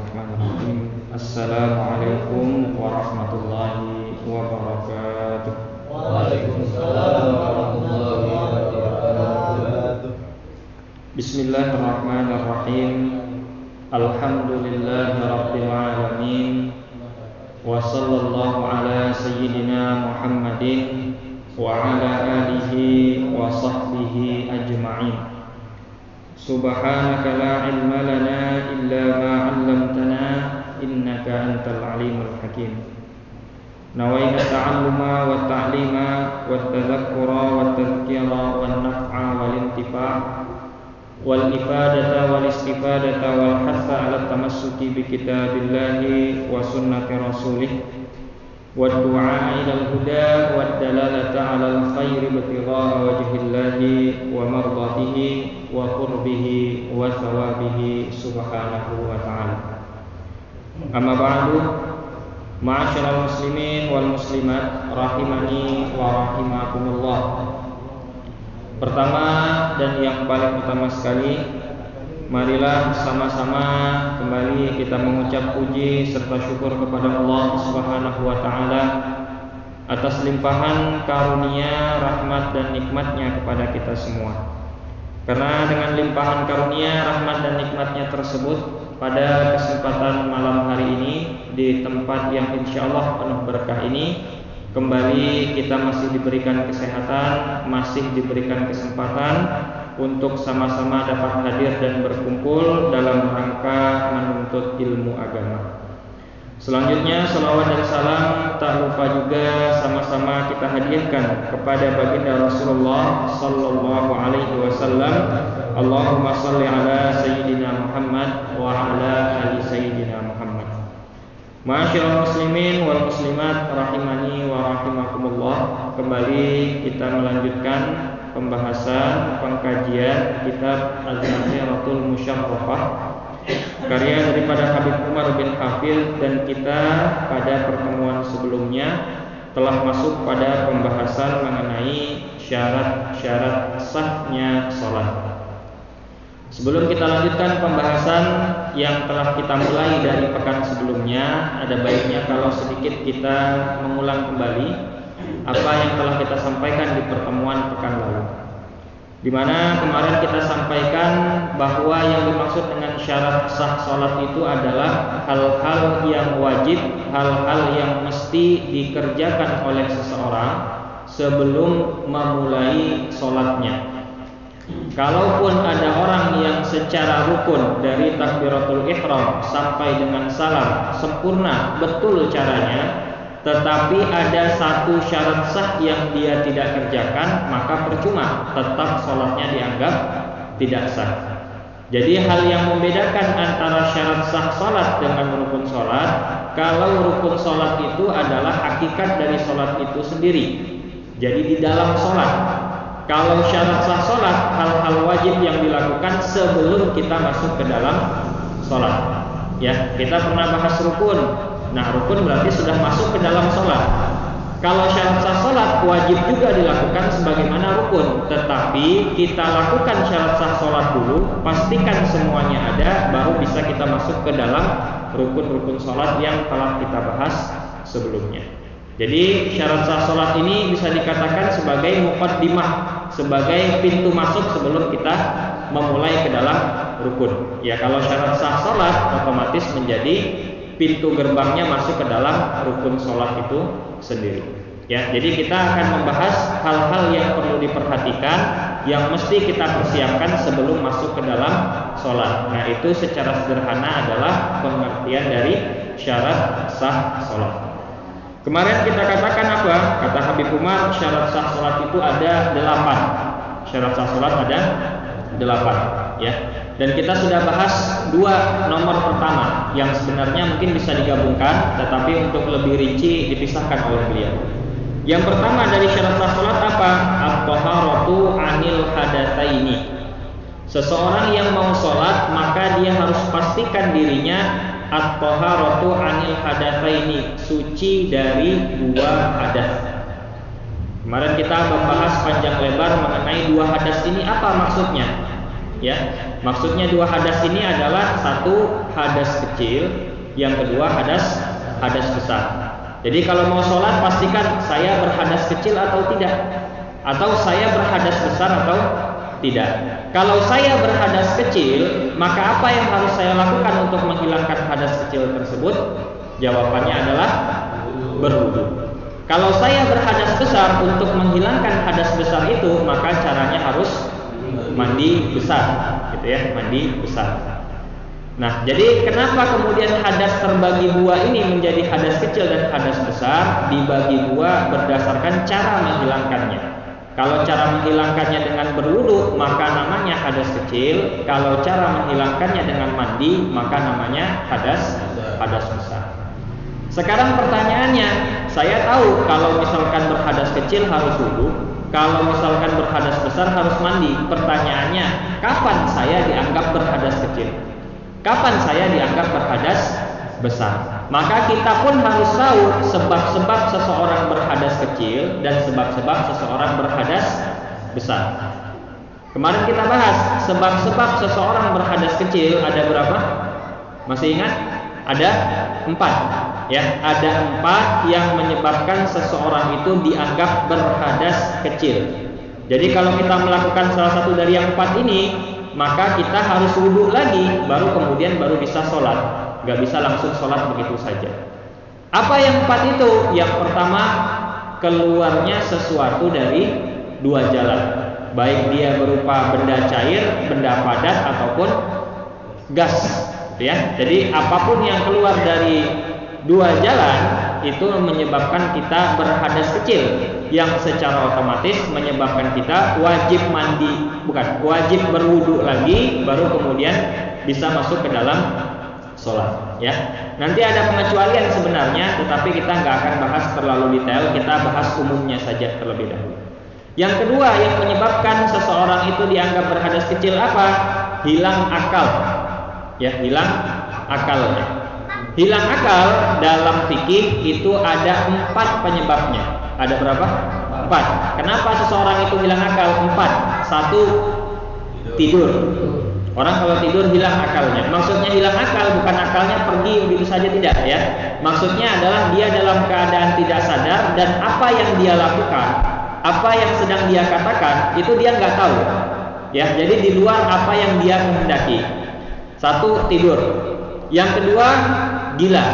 Bismillahirrahmanirrahim. Assalamualaikum warahmatullahi wabarakatuh. Waalaikumsalam warahmatullahi wabarakatuh. Bismillahirrahmanirrahim. Alhamdulillahi rabbil alamin. Wa sallallahu ala sayyidina Muhammadin wa ala alihi wa sahbihi ajma'in. Subhanaka la ilma lana illa ma 'allamtana innaka antal alimul hakim. Nawaina ta'alluma wa ta'lima wa tadhakkura wa tadhkira wa naf'a wal intifa' wal ifadata wal istifadata wal hatha 'ala tamassuki bi kitabillahi wa sunnati rasulih wa du'a ila al-huda wa dalalata 'ala al-khairi ibtigha'a wajhillahi wa mardatihi wa qurbihi wa thawabihi subhanahu wa ta'ala. Amma ba'du, ma'asyiral muslimin wal muslimat rahimani wa rahimakumullah. Pertama dan yang paling utama sekali, marilah sama-sama kembali kita mengucap puji serta syukur kepada Allah Subhanahu wa taala atas limpahan karunia, rahmat dan nikmatnya kepada kita semua. Karena dengan limpahan karunia, rahmat dan nikmatnya tersebut, pada kesempatan malam hari ini di tempat yang insyaallah penuh berkah ini, kembali kita masih diberikan kesehatan, masih diberikan kesempatan untuk sama-sama dapat hadir dan berkumpul dalam rangka menuntut ilmu agama. Selanjutnya salawat dan salam tak lupa juga sama-sama kita hadiahkan kepada baginda Rasulullah sallallahu alaihi wasallam. Allahumma shalli ala sayyidina Muhammad wa ala ali sayyidina Muhammad. Ma'asyiral muslimin wal muslimat rahimani wa rahimakumullah. Kembali kita melanjutkan pembahasan pengkajian kitab Az-Zahiratul Musyarrafah karya daripada Habib Umar bin Hafil, dan kita pada pertemuan sebelumnya telah masuk pada pembahasan mengenai syarat-syarat sahnya salat. Sebelum kita lanjutkan pembahasan yang telah kita mulai dari pekan sebelumnya, ada baiknya kalau sedikit kita mengulang kembali apa yang telah kita sampaikan di pertemuan pekan lalu, di mana kemarin kita sampaikan bahwa yang dimaksud dengan syarat sah salat itu adalah hal-hal yang wajib, hal-hal yang mesti dikerjakan oleh seseorang sebelum memulai salatnya. Kalaupun ada orang yang secara rukun dari takbiratul ihram sampai dengan salam sempurna betul caranya, tetapi ada satu syarat sah yang dia tidak kerjakan, maka percuma, tetap sholatnya dianggap tidak sah. Jadi hal yang membedakan antara syarat sah sholat dengan rukun sholat, kalau rukun sholat itu adalah hakikat dari sholat itu sendiri, jadi di dalam sholat. Kalau syarat sah sholat, hal-hal wajib yang dilakukan sebelum kita masuk ke dalam sholat. Ya, kita pernah bahas rukun. Nah, rukun berarti sudah masuk ke dalam sholat. Kalau syarat sah sholat wajib juga dilakukan sebagaimana rukun, tetapi kita lakukan syarat sah sholat dulu, pastikan semuanya ada, baru bisa kita masuk ke dalam rukun-rukun sholat yang telah kita bahas sebelumnya. Jadi syarat sah sholat ini bisa dikatakan sebagai muqaddimah, sebagai pintu masuk sebelum kita memulai ke dalam rukun. Ya, kalau syarat sah sholat otomatis menjadi pintu gerbangnya masuk ke dalam rukun sholat itu sendiri. Ya, jadi kita akan membahas hal-hal yang perlu diperhatikan, yang mesti kita persiapkan sebelum masuk ke dalam sholat. Nah, itu secara sederhana adalah pengertian dari syarat sah sholat. Kemarin kita katakan apa? Kata Habib Umar, syarat sah sholat itu ada 8. Syarat sah sholat ada 8, ya. Dan kita sudah bahas 2 nomor pertama yang sebenarnya mungkin bisa digabungkan, tetapi untuk lebih rinci dipisahkan oleh beliau. Yang pertama dari syarat sah sholat apa? At-taharatu 'anil hadatsaini. Seseorang yang mau sholat maka dia harus pastikan dirinya at-taharatu 'anil hadatsaini, suci dari 2 hadas. Kemarin kita membahas panjang lebar mengenai 2 hadas ini apa maksudnya. ya. Maksudnya dua hadas ini adalah satu hadas kecil, yang kedua hadas besar. Jadi kalau mau sholat pastikan saya berhadas kecil atau tidak, atau saya berhadas besar atau tidak. Kalau saya berhadas kecil, maka apa yang harus saya lakukan untuk menghilangkan hadas kecil tersebut? Jawabannya adalah berwudu. Kalau saya berhadas besar, untuk menghilangkan hadas besar itu, maka caranya harus mandi besar, gitu ya, mandi besar. Nah, jadi kenapa kemudian hadas terbagi dua ini menjadi hadas kecil dan hadas besar? Dibagi dua berdasarkan cara menghilangkannya. Kalau cara menghilangkannya dengan berwudu, maka namanya hadas kecil. Kalau cara menghilangkannya dengan mandi, maka namanya hadas besar. Sekarang pertanyaannya, saya tahu kalau misalkan berhadas kecil harus wudu, kalau misalkan berhadas besar harus mandi. Pertanyaannya, kapan saya dianggap berhadas kecil? Kapan saya dianggap berhadas besar? Maka kita pun harus tahu sebab-sebab seseorang berhadas kecil dan sebab-sebab seseorang berhadas besar. Kemarin kita bahas sebab-sebab seseorang berhadas kecil ada berapa? Masih ingat? Ada 4. Ya, ada 4 yang menyebabkan seseorang itu dianggap berhadas kecil. Jadi kalau kita melakukan salah satu dari yang 4 ini, maka kita harus wudu lagi, baru bisa sholat. Gak bisa langsung sholat begitu saja. Apa yang 4 itu? Yang pertama, keluarnya sesuatu dari 2 jalan, baik dia berupa benda cair, benda padat ataupun gas, ya. Jadi apapun yang keluar dari 2 jalan itu menyebabkan kita berhadas kecil, yang secara otomatis menyebabkan kita wajib wajib berwudu lagi, baru kemudian bisa masuk ke dalam sholat, ya. Nanti ada pengecualian sebenarnya, tetapi kita nggak akan bahas terlalu detail, kita bahas umumnya saja terlebih dahulu. Yang kedua yang menyebabkan seseorang itu dianggap berhadas kecil apa? Hilang akal, ya, hilang akalnya. Hilang akal dalam fikih itu ada 4 penyebabnya. Ada berapa? 4. Kenapa seseorang itu hilang akal? 4. 1, tidur. Orang kalau tidur hilang akalnya. Maksudnya hilang akal bukan akalnya pergi begitu saja, tidak, ya. Maksudnya adalah dia dalam keadaan tidak sadar, dan apa yang dia lakukan, apa yang sedang dia katakan, itu dia nggak tahu, ya. Jadi di luar apa yang dia kehendaki. 1, tidur. Yang kedua, gila.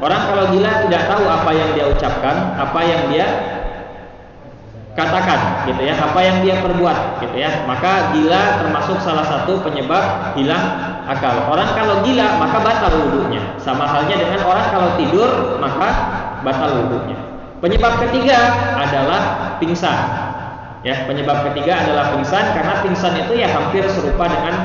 Orang kalau gila tidak tahu apa yang dia ucapkan, apa yang dia katakan, gitu ya, apa yang dia perbuat, gitu ya. Maka gila termasuk salah satu penyebab hilang akal. Orang kalau gila maka batal wudunya. Sama halnya dengan orang kalau tidur maka batal wudunya. Penyebab ketiga adalah pingsan. Ya, penyebab ketiga adalah pingsan, karena pingsan itu ya hampir serupa dengan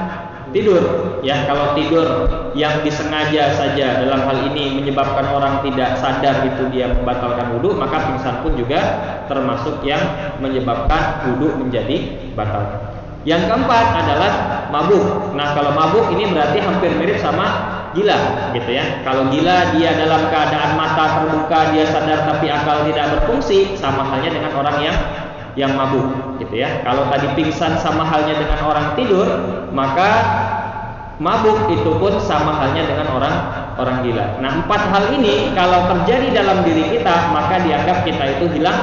tidur, ya. Kalau tidur yang disengaja saja dalam hal ini menyebabkan orang tidak sadar itu dia membatalkan wudu, maka pingsan pun juga termasuk yang menyebabkan wudu menjadi batal. Yang keempat adalah mabuk. Nah, kalau mabuk ini berarti hampir mirip sama gila, gitu ya. Kalau gila dia dalam keadaan mata terbuka, dia sadar tapi akal tidak berfungsi, sama halnya dengan orang yang mabuk, gitu ya. Kalau tadi pingsan sama halnya dengan orang tidur, maka mabuk itu pun sama halnya dengan orang gila. Nah, 4 hal ini kalau terjadi dalam diri kita, maka dianggap kita itu hilang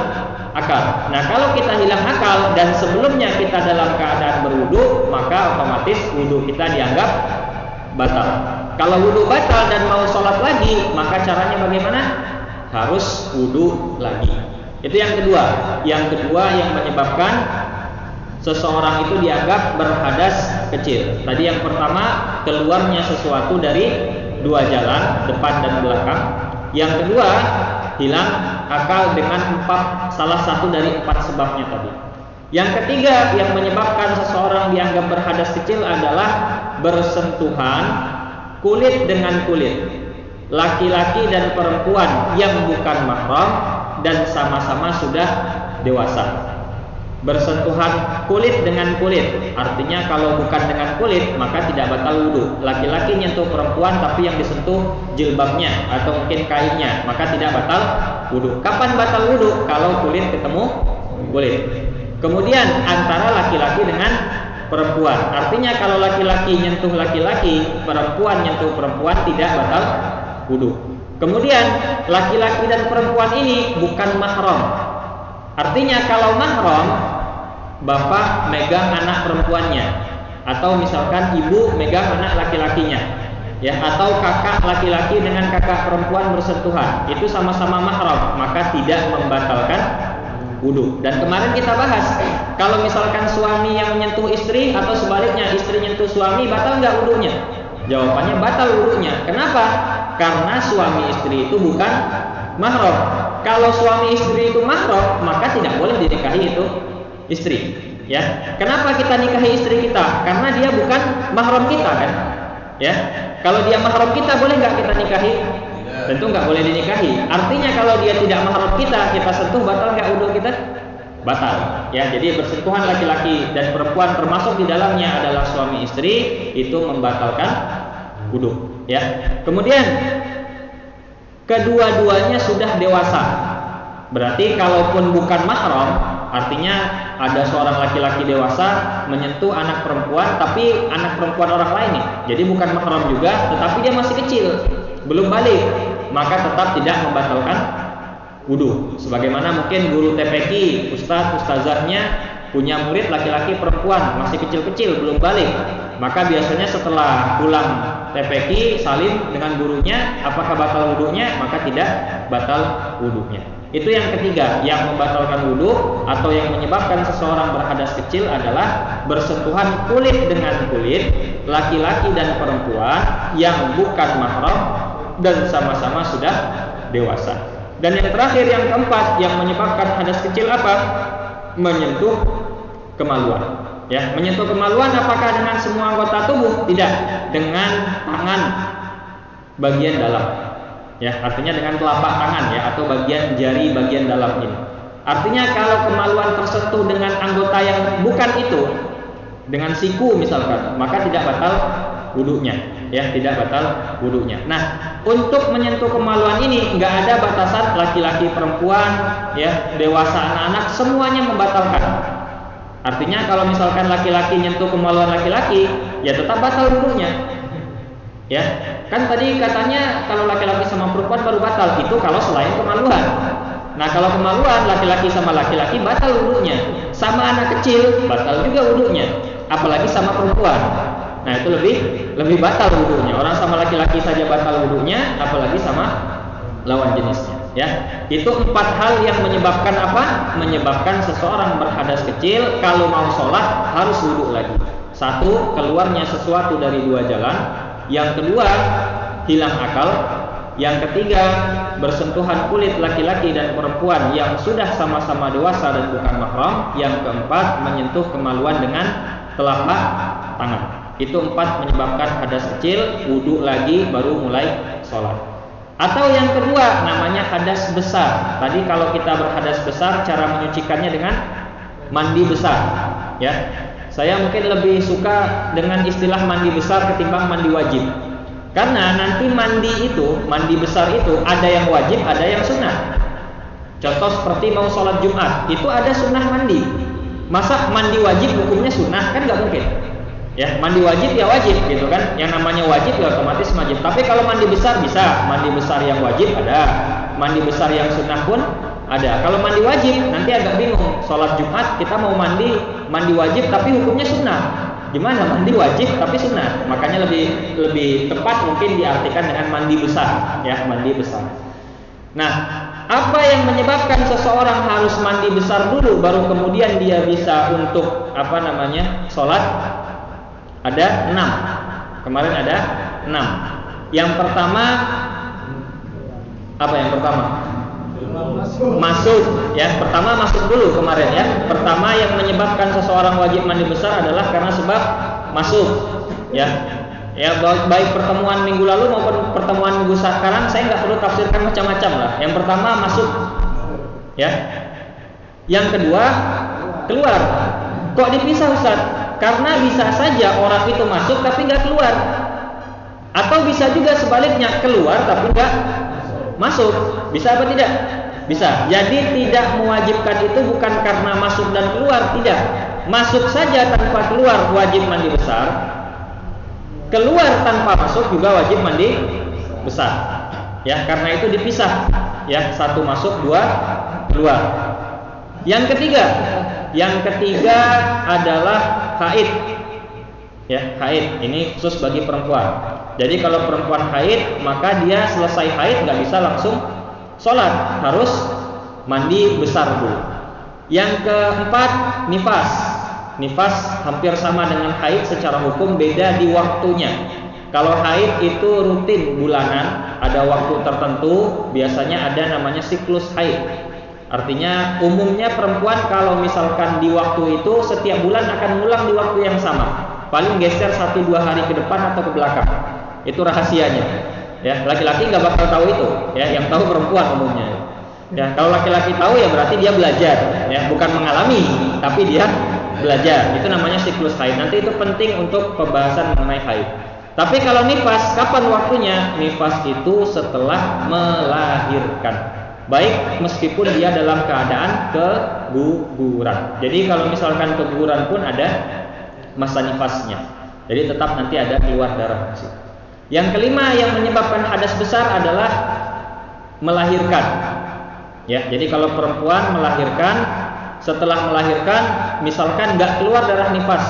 akal. Nah, kalau kita hilang akal dan sebelumnya kita dalam keadaan berwudu, maka otomatis wudu kita dianggap batal. Kalau wudu batal dan mau sholat lagi, maka caranya bagaimana? Harus wudu lagi. Itu yang kedua. Yang kedua yang menyebabkan seseorang itu dianggap berhadas kecil. Tadi yang pertama, keluarnya sesuatu dari 2 jalan, depan dan belakang. Yang kedua, hilang akal dengan salah satu dari 4 sebabnya tadi. Yang ketiga yang menyebabkan seseorang dianggap berhadas kecil adalah bersentuhan kulit dengan kulit, laki-laki dan perempuan yang bukan mahram dan sama-sama sudah dewasa. Bersentuhan kulit dengan kulit, artinya kalau bukan dengan kulit maka tidak batal wudu. Laki-laki nyentuh perempuan tapi yang disentuh jilbabnya atau mungkin kainnya, maka tidak batal wudu. Kapan batal wudu? Kalau kulit ketemu kulit. Kemudian antara laki-laki dengan perempuan. Artinya kalau laki-laki nyentuh laki-laki, perempuan nyentuh perempuan tidak batal wudu. Kemudian laki-laki dan perempuan ini bukan mahram. Artinya kalau mahram, bapak megang anak perempuannya, atau misalkan ibu megang anak laki-lakinya, ya, atau kakak laki-laki dengan kakak perempuan bersentuhan, itu sama-sama mahram, maka tidak membatalkan wudu. Dan kemarin kita bahas, kalau misalkan suami yang menyentuh istri atau sebaliknya istri menyentuh suami, batal nggak wudunya? Jawabannya batal wudunya. Kenapa? Karena suami istri itu bukan mahram. Kalau suami istri itu mahram, maka tidak boleh dinikahi itu istri. Ya, kenapa kita nikahi istri kita? Karena dia bukan mahram kita, kan? Ya, kalau dia mahram kita, boleh nggak kita nikahi? Tentu nggak boleh dinikahi. Artinya kalau dia tidak mahram kita sentuh, batal nggak wudu kita? Batal. Ya, jadi bersentuhan laki-laki dan perempuan termasuk di dalamnya adalah suami istri, itu membatalkan wudu. Ya. Kemudian kedua-duanya sudah dewasa. Berarti kalaupun bukan mahram, artinya ada seorang laki-laki dewasa menyentuh anak perempuan, tapi anak perempuan orang lain nih. Jadi bukan mahram juga, tetapi dia masih kecil, belum balik, maka tetap tidak membatalkan wudu. Sebagaimana mungkin guru TPQ, ustazahnya punya murid laki-laki perempuan, masih kecil-kecil, belum balik, maka biasanya setelah pulang TPQ salim dengan gurunya, apakah batal wudunya? Maka tidak batal wudunya. Itu yang ketiga, yang membatalkan wudu atau yang menyebabkan seseorang berhadas kecil adalah bersentuhan kulit dengan kulit, laki-laki dan perempuan yang bukan mahram dan sama-sama sudah dewasa. Dan yang terakhir, yang keempat, yang menyebabkan hadas kecil apa? Menyentuh kemaluan. Ya, menyentuh kemaluan apakah dengan semua anggota tubuh? Tidak, dengan tangan bagian dalam. Ya, artinya dengan telapak tangan, ya, atau bagian jari bagian dalam ini. Artinya kalau kemaluan tersentuh dengan anggota yang bukan itu, dengan siku misalkan, maka tidak batal wudunya. Ya, tidak batal wudunya. Nah, untuk menyentuh kemaluan ini nggak ada batasan laki-laki perempuan, ya, dewasa anak-anak, semuanya membatalkan. Artinya kalau misalkan laki-laki nyentuh kemaluan laki-laki, ya tetap batal wudunya. Ya, kan tadi katanya kalau laki-laki sama perempuan baru batal, itu kalau selain kemaluan. Nah, kalau kemaluan laki-laki sama laki-laki batal wudunya. Sama anak kecil batal juga wudunya, apalagi sama perempuan. Nah, itu lebih batal wudunya. Orang sama laki-laki saja batal wudunya, apalagi sama lawan jenisnya. Ya, itu 4 hal yang menyebabkan apa? Menyebabkan seseorang berhadas kecil kalau mau sholat harus wudu lagi. 1, keluarnya sesuatu dari 2 jalan. Yang kedua, hilang akal. Yang ketiga, bersentuhan kulit laki-laki dan perempuan yang sudah sama-sama dewasa dan bukan mahram. Yang keempat, menyentuh kemaluan dengan telapak tangan. Itu 4 menyebabkan hadas kecil, wudu lagi baru mulai sholat. Atau yang kedua namanya hadas besar. Tadi kalau kita berhadas besar, cara menyucikannya dengan mandi besar. Ya, saya mungkin lebih suka dengan istilah mandi besar ketimbang mandi wajib. Karena nanti mandi besar itu ada yang wajib, ada yang sunnah. Contoh seperti mau sholat Jumat, itu ada sunnah mandi. Masa mandi wajib hukumnya sunnah? Kan nggak mungkin. Ya, mandi wajib ya wajib gitu kan. Yang namanya wajib ya otomatis wajib. Tapi kalau mandi besar bisa, mandi besar yang wajib ada, mandi besar yang sunnah pun ada. Kalau mandi wajib nanti agak bingung. Sholat Jumat kita mau mandi wajib tapi hukumnya sunnah. Gimana mandi wajib tapi sunnah? Makanya lebih tepat mungkin diartikan dengan mandi besar, ya, mandi besar. Nah, apa yang menyebabkan seseorang harus mandi besar dulu baru kemudian dia bisa untuk sholat? Ada 6. Kemarin ada 6. Yang pertama apa yang pertama? Masuk, ya. Pertama masuk dulu kemarin, ya. Pertama yang menyebabkan seseorang wajib mandi besar adalah karena sebab masuk, ya. Ya, baik pertemuan minggu lalu maupun pertemuan minggu sekarang saya nggak perlu tafsirkan macam-macam lah. Yang pertama masuk, ya. Yang kedua keluar. Kok dipisah, Ustaz? Karena bisa saja orang itu masuk tapi nggak keluar, atau bisa juga sebaliknya keluar tapi nggak masuk. Bisa apa tidak? Bisa. Jadi tidak mewajibkan itu bukan karena masuk dan keluar, tidak. masuk saja tanpa keluar wajib mandi besar, keluar tanpa masuk juga wajib mandi besar. Ya, karena itu dipisah. Ya, satu masuk, dua keluar. Yang ketiga adalah haid. Ya, haid ini khusus bagi perempuan. Jadi kalau perempuan haid, maka dia selesai haid nggak bisa langsung sholat, harus mandi besar dulu. Yang keempat, nifas. Nifas hampir sama dengan haid secara hukum, beda di waktunya. Kalau haid itu rutin bulanan, ada waktu tertentu, biasanya ada namanya siklus haid. Artinya umumnya perempuan kalau misalkan di waktu itu setiap bulan akan ngulang di waktu yang sama. Paling geser 1-2 hari ke depan atau ke belakang. Itu rahasianya. Ya, laki-laki nggak bakal tahu itu. Ya, yang tahu perempuan umumnya. Ya, kalau laki-laki tahu ya berarti dia belajar. Ya, bukan mengalami, tapi dia belajar. Itu namanya siklus haid. Nanti itu penting untuk pembahasan mengenai haid. Tapi kalau nifas, kapan waktunya? Nifas itu setelah melahirkan. Baik meskipun dia dalam keadaan keguguran. Jadi kalau misalkan keguguran pun ada masa nifasnya. Jadi tetap nanti ada keluar darah. Yang kelima yang menyebabkan hadas besar adalah melahirkan. Ya, jadi kalau perempuan melahirkan, setelah melahirkan misalkan nggak keluar darah nifas,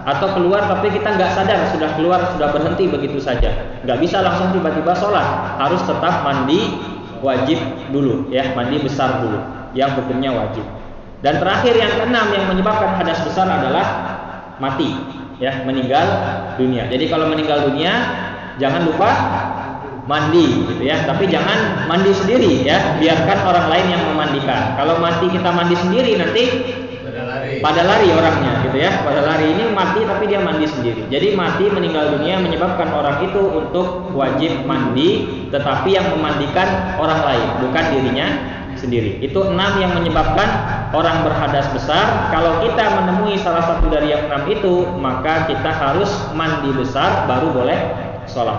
atau keluar tapi kita nggak sadar sudah keluar, sudah berhenti begitu saja, nggak bisa langsung tiba-tiba sholat, harus tetap mandi wajib dulu, ya, mandi besar dulu yang hukumnya wajib. Dan terakhir yang keenam yang menyebabkan hadas besar adalah mati, ya, meninggal dunia. Jadi kalau meninggal dunia jangan lupa mandi, gitu ya, tapi jangan mandi sendiri, ya, biarkan orang lain yang memandikan. Kalau mati kita mandi sendiri nanti pada lari orangnya, gitu ya. Pada lari ini mati tapi dia mandi sendiri. Jadi mati meninggal dunia menyebabkan orang itu untuk wajib mandi, tetapi yang memandikan orang lain, bukan dirinya sendiri. Itu 6 yang menyebabkan orang berhadas besar. Kalau kita menemui salah satu dari yang 6 itu, maka kita harus mandi besar baru boleh sholat.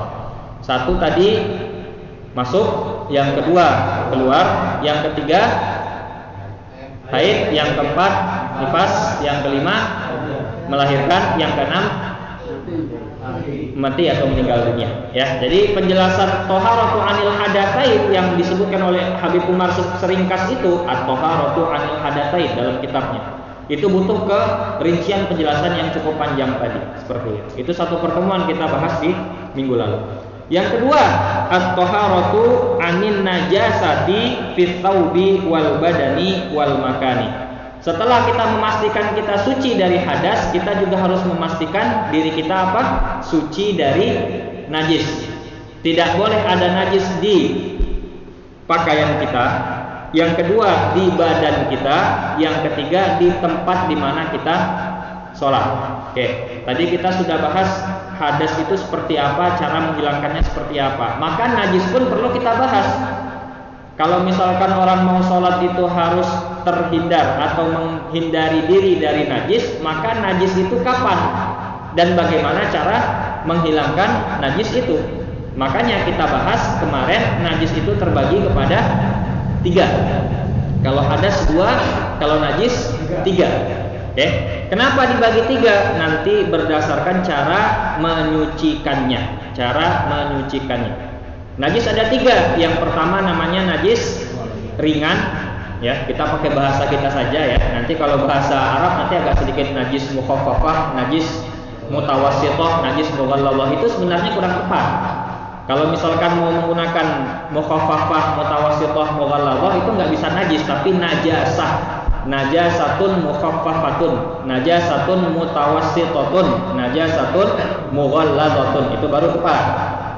1 tadi masuk, yang kedua keluar, yang ketiga haid, yang keempat nifas, yang kelima melahirkan, yang keenam mati atau meninggal dunia. Ya, jadi penjelasan toharatu anil hadatsain yang disebutkan oleh Habib Umar seringkas itu at-toharatu anil hadatsain dalam kitabnya. Itu butuh ke rincian penjelasan yang cukup panjang tadi, seperti itu. Itu satu pertemuan kita bahas di minggu lalu. Yang kedua, at-toharatu anin najasati fit thawbi wal badani wal makani. Setelah kita memastikan kita suci dari hadas, kita juga harus memastikan diri kita apa? Suci dari najis. Tidak boleh ada najis di pakaian kita. Yang kedua di badan kita. Yang ketiga di tempat di mana kita sholat. Oke, tadi kita sudah bahas hadas itu seperti apa, cara menghilangkannya seperti apa. Maka najis pun perlu kita bahas. Kalau misalkan orang mau sholat itu harus terhindar atau menghindari diri dari najis, maka najis itu kapan dan bagaimana cara menghilangkan najis itu. Makanya kita bahas kemarin najis itu terbagi kepada 3. Kalau hadas 2, kalau najis 3. Oke. Kenapa dibagi 3? Nanti berdasarkan cara menyucikannya. Najis ada 3. Yang pertama namanya najis ringan, ya, kita pakai bahasa kita saja, ya. Nanti kalau bahasa Arab nanti agak sedikit najis mukhaffafah, najis mutawassithah, najis mughalladhah. Itu sebenarnya kurang tepat. Kalau misalkan mau menggunakan mukhaffafah, mutawassithah, mughalladhah itu nggak bisa najis, tapi najasah. Najasatun mukhaffafatun, najasatun mutawassithatun, najasatun mughalladhatun. Itu baru tepat.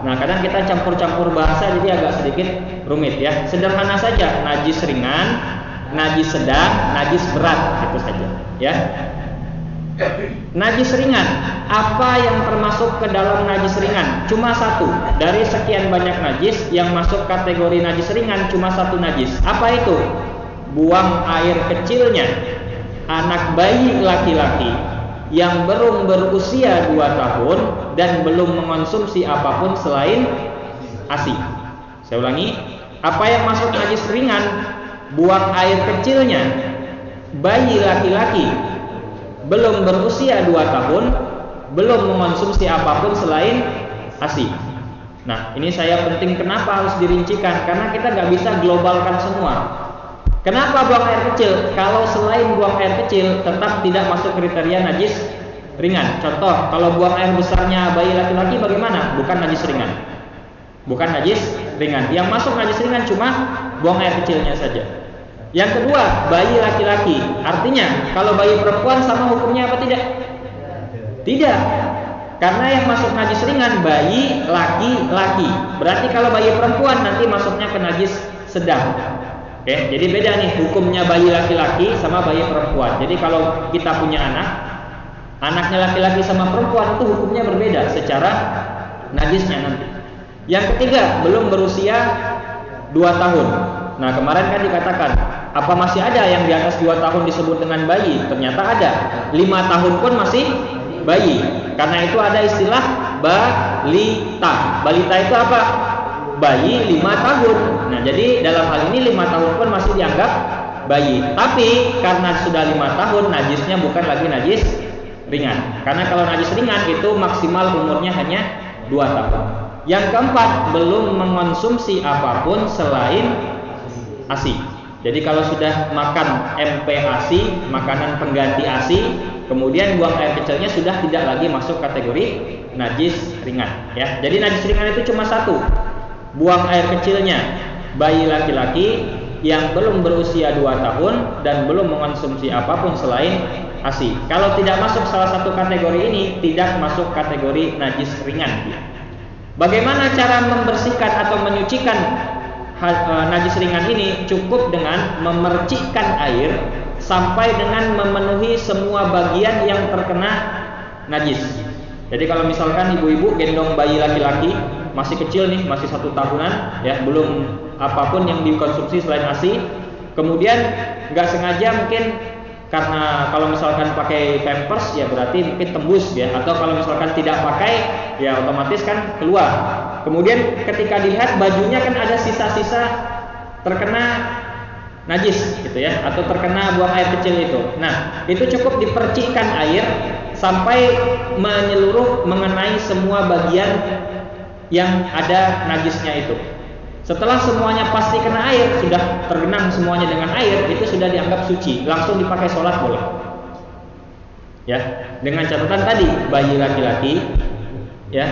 Nah, kadang kita campur-campur bahasa jadi agak sedikit rumit, ya. Sederhana saja, najis ringan, najis sedang, najis berat, itu saja, ya. Najis ringan, apa yang termasuk ke dalam najis ringan? Cuma 1. Dari sekian banyak najis yang masuk kategori najis ringan cuma 1 najis. Apa itu? Buang air kecilnya anak bayi laki-laki yang belum berusia 2 tahun dan belum mengonsumsi apapun selain ASI. Saya ulangi, apa yang masuk najis ringan? Buang air kecilnya bayi laki-laki belum berusia 2 tahun, belum mengonsumsi apapun selain ASI. Nah, ini saya penting kenapa harus dirincikan, karena kita nggak bisa globalkan semua. Kenapa buang air kecil? Kalau selain buang air kecil tetap tidak masuk kriteria najis ringan. Contoh, kalau buang air besarnya bayi laki-laki bagaimana? Bukan najis ringan. Bukan najis ringan. Yang masuk najis ringan cuma buang air kecilnya saja. Yang kedua, bayi laki-laki. Artinya, kalau bayi perempuan sama hukumnya apa tidak? Tidak. Karena yang masuk najis ringan bayi laki-laki. Berarti kalau bayi perempuan nanti masuknya ke najis sedang. Oke, jadi beda nih hukumnya bayi laki-laki sama bayi perempuan. Jadi kalau kita punya anaknya laki-laki sama perempuan itu hukumnya berbeda secara najisnya nanti. Yang ketiga, belum berusia 2 tahun. Nah, kemarin kan dikatakan, apa masih ada yang di atas 2 tahun disebut dengan bayi? Ternyata ada. 5 tahun pun masih bayi. Karena itu ada istilah balita. Balita itu apa? Bayi 5 tahun. Nah, jadi dalam hal ini 5 tahun pun masih dianggap bayi. Tapi karena sudah 5 tahun, najisnya bukan lagi najis ringan. Karena kalau najis ringan itu maksimal umurnya hanya 2 tahun. Yang keempat, belum mengonsumsi apapun selain ASI. Jadi kalau sudah makan MPASI, makanan pengganti ASI, kemudian buang air kecilnya sudah tidak lagi masuk kategori najis ringan. Ya, jadi najis ringan itu cuma satu. Buang air kecilnya bayi laki-laki yang belum berusia 2 tahun dan belum mengonsumsi apapun selain ASI. Kalau tidak masuk salah satu kategori ini, tidak masuk kategori najis ringan. Bagaimana cara membersihkan atau menyucikan najis ringan ini? Cukup dengan memercikkan air sampai dengan memenuhi semua bagian yang terkena najis. Jadi kalau misalkan ibu-ibu gendong bayi laki-laki masih kecil nih, masih 1 tahunan, ya, belum apapun yang dikonsumsi selain ASI, kemudian nggak sengaja mungkin karena kalau misalkan pakai pampers ya berarti mungkin tembus ya, atau kalau misalkan tidak pakai ya otomatis kan keluar. Kemudian ketika dilihat bajunya kan ada sisa-sisa terkena najis gitu ya, atau terkena buang air kecil itu. Nah, itu cukup dipercikkan air sampai menyeluruh mengenai semua bagian yang ada najisnya itu. Setelah semuanya pasti kena air, sudah tergenang semuanya dengan air, itu sudah dianggap suci, langsung dipakai sholat boleh. Ya, dengan catatan tadi bayi laki-laki, ya,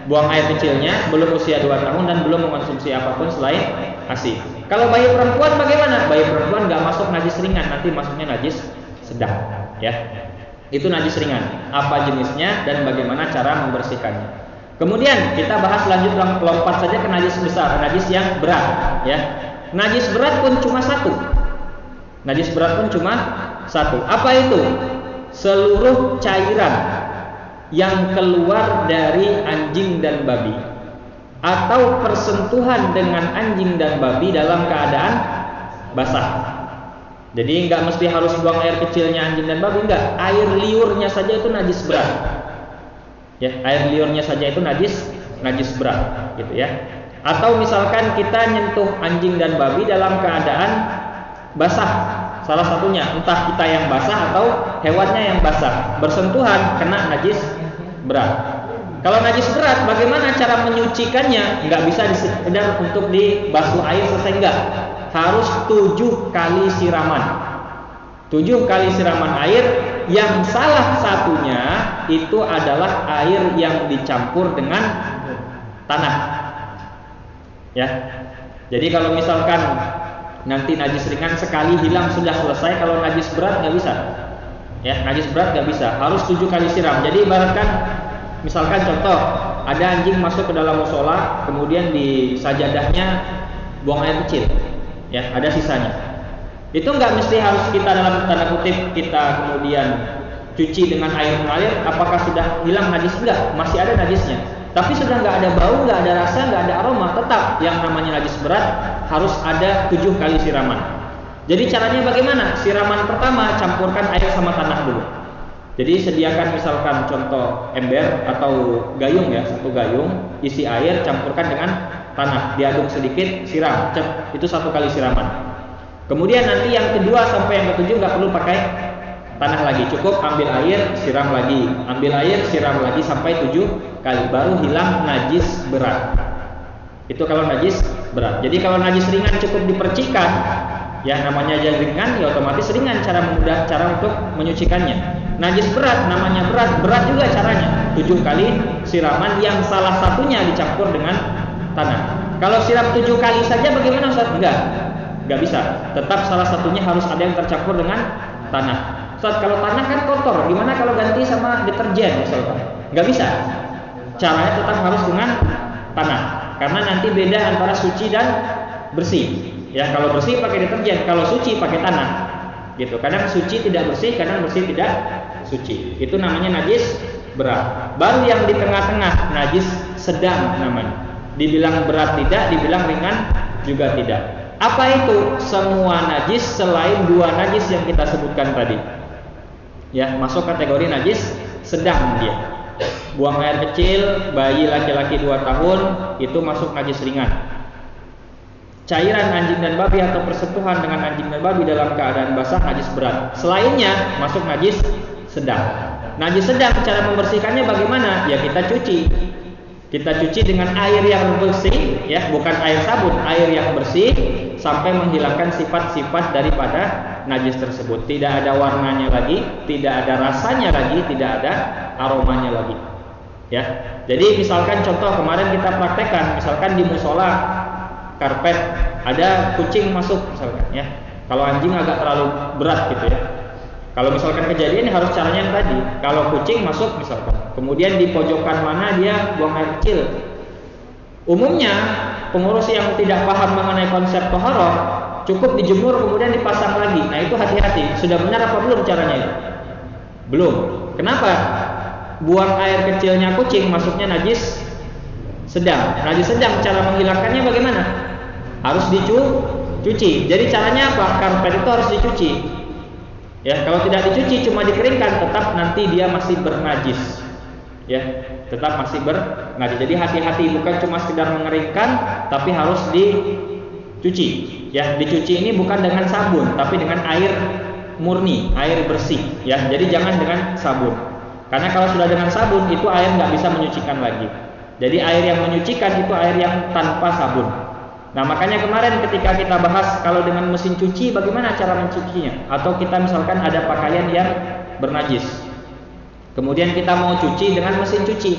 buang air kecilnya belum usia 2 tahun dan belum mengonsumsi apapun selain ASI. Kalau bayi perempuan bagaimana? Bayi perempuan nggak masuk najis ringan, nanti masuknya najis sedang. Ya, itu najis ringan. Apa jenisnya dan bagaimana cara membersihkannya? Kemudian kita bahas lanjut, lompat saja ke najis besar, najis yang berat. Ya, najis berat pun cuma satu. Najis berat pun cuma satu. Apa itu? Seluruh cairan yang keluar dari anjing dan babi atau persentuhan dengan anjing dan babi dalam keadaan basah. Jadi nggak mesti harus buang air kecilnya anjing dan babi, enggak. Air liurnya saja itu najis berat. Ya, air liurnya saja itu najis berat, gitu ya. Atau misalkan kita nyentuh anjing dan babi dalam keadaan basah, salah satunya entah kita yang basah atau hewannya yang basah, bersentuhan kena najis berat. Kalau najis berat, bagaimana cara menyucikannya? Nggak bisa sekedar untuk dibasuh air selesai, enggak. Harus 7 kali siraman. 7 kali siraman air, yang salah satunya itu adalah air yang dicampur dengan tanah. Ya. Jadi kalau misalkan nanti najis ringan sekali hilang sudah selesai, kalau najis berat nggak bisa. Ya, najis berat nggak bisa, harus 7 kali siram. Jadi ibaratkan misalkan contoh, ada anjing masuk ke dalam musola, kemudian di sajadahnya buang air kecil. Ya, ada sisanya. Itu nggak mesti harus kita dalam tanda kutip kita kemudian cuci dengan air mengalir. Apakah sudah hilang najis? Enggak, masih ada najisnya. Tapi sudah nggak ada bau, nggak ada rasa, nggak ada aroma. Tetap yang namanya najis berat harus ada 7 kali siraman. Jadi caranya bagaimana? Siraman pertama campurkan air sama tanah dulu. Jadi sediakan misalkan contoh ember atau gayung ya, 1 gayung isi air, campurkan dengan tanah, diaduk sedikit, siram. Itu 1 kali siraman. Kemudian nanti yang kedua sampai yang ketujuh nggak perlu pakai tanah lagi. Cukup ambil air, siram lagi, ambil air, siram lagi sampai 7 kali, baru hilang najis berat. Itu kalau najis berat. Jadi kalau najis ringan cukup dipercikan, ya namanya aja ringan, ya otomatis ringan cara untuk menyucikannya. Najis berat namanya berat juga caranya. 7 kali siraman yang salah satunya dicampur dengan tanah. Kalau siram 7 kali saja bagaimana Ustaz? Enggak bisa. Tetap salah satunya harus ada yang tercampur dengan tanah. Ustaz, kalau tanah kan kotor, gimana kalau ganti sama deterjen misalkan? Enggak bisa. Caranya tetap harus dengan tanah. Karena nanti beda antara suci dan bersih. Ya, kalau bersih pakai deterjen, kalau suci pakai tanah. Gitu. Kadang suci tidak bersih, kadang bersih tidak suci. Itu namanya najis berat. Baru yang di tengah-tengah najis sedang namanya. Dibilang berat tidak, dibilang ringan juga tidak. Apa itu? Semua najis selain 2 najis yang kita sebutkan tadi. Ya, masuk kategori najis sedang dia. Buang air kecil, bayi laki-laki 2 tahun itu masuk najis ringan. Cairan anjing dan babi atau persentuhan dengan anjing dan babi dalam keadaan basah najis berat. Selainnya masuk najis sedang. Najis sedang cara membersihkannya bagaimana? Ya kita cuci. Kita cuci dengan air yang bersih, ya, bukan air sabun, air yang bersih sampai menghilangkan sifat-sifat daripada najis tersebut. Tidak ada warnanya lagi, tidak ada rasanya lagi, tidak ada aromanya lagi. Ya. Jadi misalkan contoh kemarin kita praktekkan, misalkan di musola karpet ada kucing masuk misalkan, ya. Kalau anjing agak terlalu berat gitu ya. Kalau misalkan kejadian harus caranya yang tadi. Kalau kucing masuk misalkan, kemudian di pojokan mana dia buang air kecil. Umumnya pengurus yang tidak paham mengenai konsep toharoh cukup dijemur kemudian dipasang lagi. Nah itu hati-hati. Sudah benar apa belum caranya itu? Belum. Kenapa? Buang air kecilnya kucing masuknya najis sedang. Najis sedang cara menghilangkannya bagaimana? Harus dicuci. Jadi caranya apa? Karpet itu harus dicuci. Ya, kalau tidak dicuci cuma dikeringkan tetap nanti dia masih bernajis. Ya, tetap masih bernajis. Jadi hati-hati, bukan cuma sekedar mengeringkan tapi harus dicuci. Ya, dicuci ini bukan dengan sabun tapi dengan air murni, air bersih. Ya, jadi jangan dengan sabun. Karena kalau sudah dengan sabun itu air nggak bisa menyucikan lagi. Jadi air yang menyucikan itu air yang tanpa sabun. Nah makanya kemarin ketika kita bahas kalau dengan mesin cuci bagaimana cara mencucinya. Atau kita misalkan ada pakaian yang bernajis, kemudian kita mau cuci dengan mesin cuci.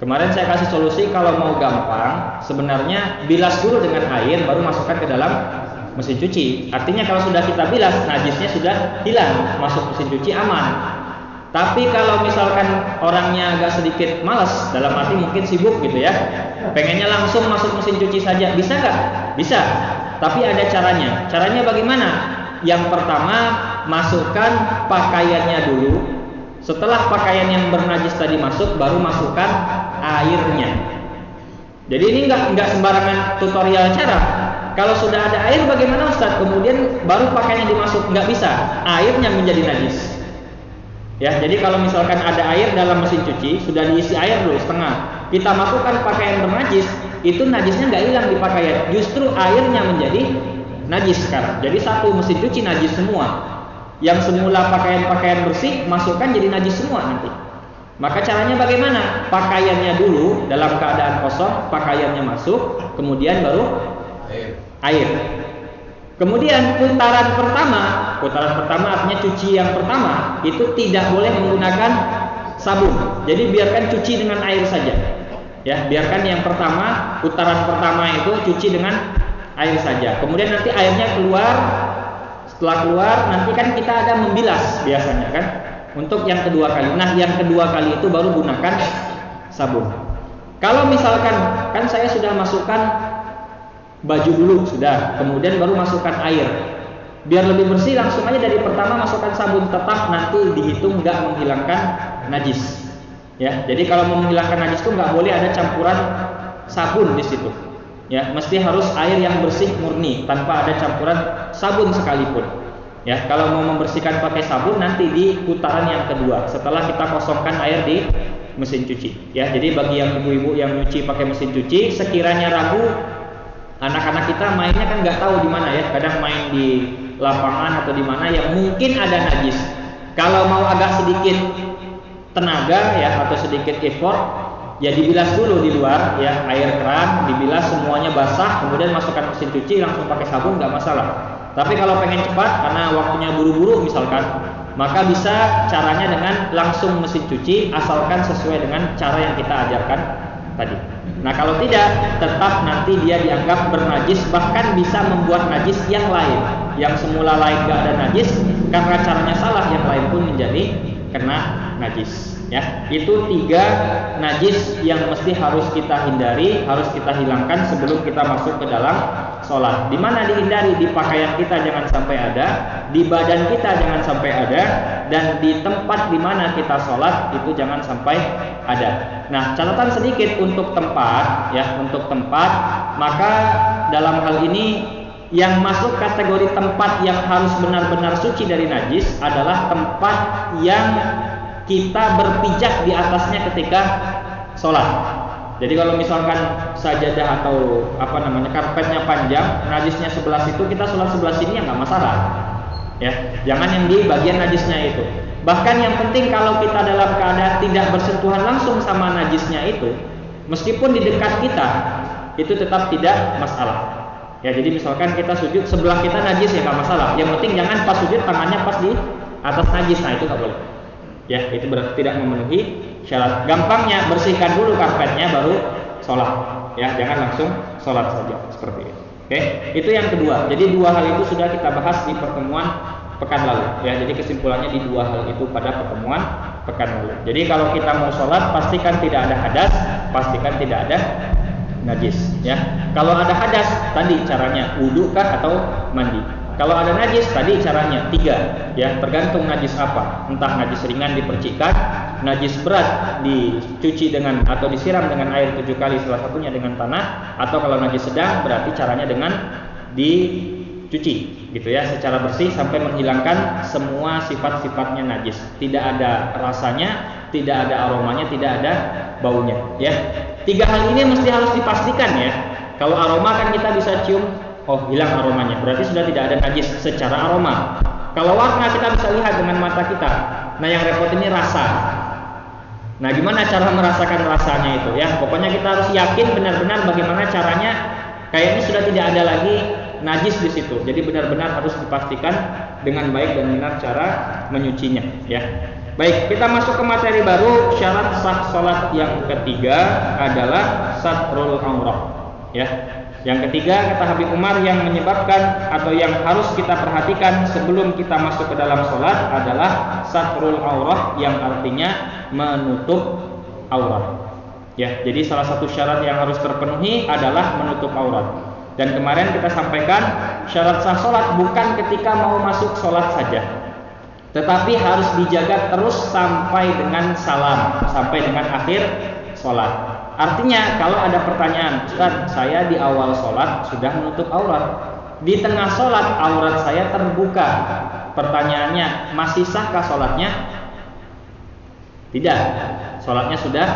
Kemarin saya kasih solusi kalau mau gampang sebenarnya bilas dulu dengan air baru masukkan ke dalam mesin cuci. Artinya kalau sudah kita bilas najisnya sudah hilang, masuk mesin cuci aman. Tapi kalau misalkan orangnya agak sedikit malas, dalam arti mungkin sibuk gitu ya, pengennya langsung masuk mesin cuci saja, bisa nggak? Bisa. Tapi ada caranya. Caranya bagaimana? Yang pertama, masukkan pakaiannya dulu. Setelah pakaian yang bernajis tadi masuk, baru masukkan airnya. Jadi ini nggak sembarangan tutorial cara. Kalau sudah ada air bagaimana Ustaz? Kemudian baru pakaiannya dimasuk, nggak bisa. Airnya menjadi najis. Ya, jadi kalau misalkan ada air dalam mesin cuci, sudah diisi air dulu setengah, kita masukkan pakaian bernajis, itu najisnya nggak hilang di pakaian, justru airnya menjadi najis sekarang. Jadi satu mesin cuci najis semua. Yang semula pakaian-pakaian bersih, masukkan jadi najis semua nanti. Maka caranya bagaimana? Pakaiannya dulu dalam keadaan kosong, pakaiannya masuk, kemudian baru air. Kemudian putaran pertama artinya cuci yang pertama itu tidak boleh menggunakan sabun. Jadi biarkan cuci dengan air saja. Ya, biarkan yang pertama, putaran pertama itu cuci dengan air saja. Kemudian nanti airnya keluar. Setelah keluar nanti kan kita ada membilas biasanya kan untuk yang kedua kali. Nah, yang kedua kali itu baru gunakan sabun. Kalau misalkan kan saya sudah masukkan baju dulu sudah, kemudian baru masukkan air. Biar lebih bersih langsung aja dari pertama masukkan sabun, tetap nanti dihitung nggak menghilangkan najis. Ya, jadi kalau mau menghilangkan najis itu nggak boleh ada campuran sabun di situ. Ya, mesti harus air yang bersih murni tanpa ada campuran sabun sekalipun. Ya, kalau mau membersihkan pakai sabun nanti di putaran yang kedua setelah kita kosongkan air di mesin cuci. Ya, jadi bagi yang ibu-ibu yang nyuci pakai mesin cuci, sekiranya ragu, anak-anak kita mainnya kan nggak tahu di mana ya, kadang main di lapangan atau di mana yang mungkin ada najis. Kalau mau agak sedikit tenaga ya atau sedikit effort, ya dibilas dulu di luar ya, air keran dibilas semuanya basah, kemudian masukkan mesin cuci langsung pakai sabun, nggak masalah. Tapi kalau pengen cepat karena waktunya buru-buru misalkan, maka bisa caranya dengan langsung mesin cuci asalkan sesuai dengan cara yang kita ajarkan tadi. Nah kalau tidak, tetap nanti dia dianggap bernajis, bahkan bisa membuat najis yang lain. Yang semula lain nggak ada najis, karena caranya salah yang lain pun menjadi kena najis. Ya, itu 3 najis yang mesti harus kita hindari, harus kita hilangkan sebelum kita masuk ke dalam sholat. Di mana dihindari? Di pakaian kita jangan sampai ada, di badan kita jangan sampai ada, dan di tempat di mana kita sholat itu jangan sampai ada. Nah, catatan sedikit untuk tempat, ya, untuk tempat, maka dalam hal ini yang masuk kategori tempat yang harus benar-benar suci dari najis adalah tempat yang kita berpijak di atasnya ketika sholat. Jadi kalau misalkan sajadah atau karpetnya panjang, najisnya sebelah situ, kita sholat sebelah sini ya nggak masalah. Ya, jangan yang di bagian najisnya itu. Bahkan yang penting kalau kita dalam keadaan tidak bersentuhan langsung sama najisnya itu, meskipun di dekat kita, itu tetap tidak masalah. Ya, jadi misalkan kita sujud sebelah kita najis ya nggak masalah. Yang penting jangan pas sujud tangannya pas di atas najis, nah itu nggak boleh. Ya, itu berarti tidak memenuhi syarat. Gampangnya bersihkan dulu karpetnya baru sholat. Ya, jangan langsung sholat saja seperti itu. Oke, itu yang kedua. Jadi 2 hal itu sudah kita bahas di pertemuan pekan lalu. Ya, jadi kesimpulannya di 2 hal itu pada pertemuan pekan lalu. Jadi kalau kita mau sholat, pastikan tidak ada hadas, pastikan tidak ada najis. Ya, kalau ada hadas, tadi caranya wudu kah atau mandi. Kalau ada najis tadi caranya 3, ya tergantung najis apa. Entah najis ringan dipercikkan, najis berat dicuci dengan atau disiram dengan air 7 kali, salah satunya dengan tanah, atau kalau najis sedang berarti caranya dengan dicuci, gitu ya, secara bersih sampai menghilangkan semua sifat-sifatnya najis. Tidak ada rasanya, tidak ada aromanya, tidak ada baunya. Ya, 3 hal ini mesti harus dipastikan ya. Kalau aroma kan kita bisa cium. Oh, hilang aromanya, berarti sudah tidak ada najis secara aroma. Kalau warna kita bisa lihat dengan mata kita. Nah, yang repot ini rasa. Nah, gimana cara merasakan rasanya itu ya? Pokoknya kita harus yakin benar-benar bagaimana caranya. Kayaknya sudah tidak ada lagi najis di situ. Jadi benar-benar harus dipastikan dengan baik dan benar cara menyucinya ya. Baik, kita masuk ke materi baru. Syarat sah salat yang ketiga adalah satrul aurah ya. Yang ketiga, kata Habib Umar, yang menyebabkan atau yang harus kita perhatikan sebelum kita masuk ke dalam sholat adalah satrul aurah, yang artinya menutup aurat. Ya, jadi salah satu syarat yang harus terpenuhi adalah menutup aurat. Dan kemarin kita sampaikan syarat sah sholat bukan ketika mau masuk sholat saja, tetapi harus dijaga terus sampai dengan salam, sampai dengan akhir sholat. Artinya kalau ada pertanyaan, Ustaz, saya di awal sholat sudah menutup aurat, di tengah sholat aurat saya terbuka. Pertanyaannya, masih sahkah sholatnya? Tidak, sholatnya sudah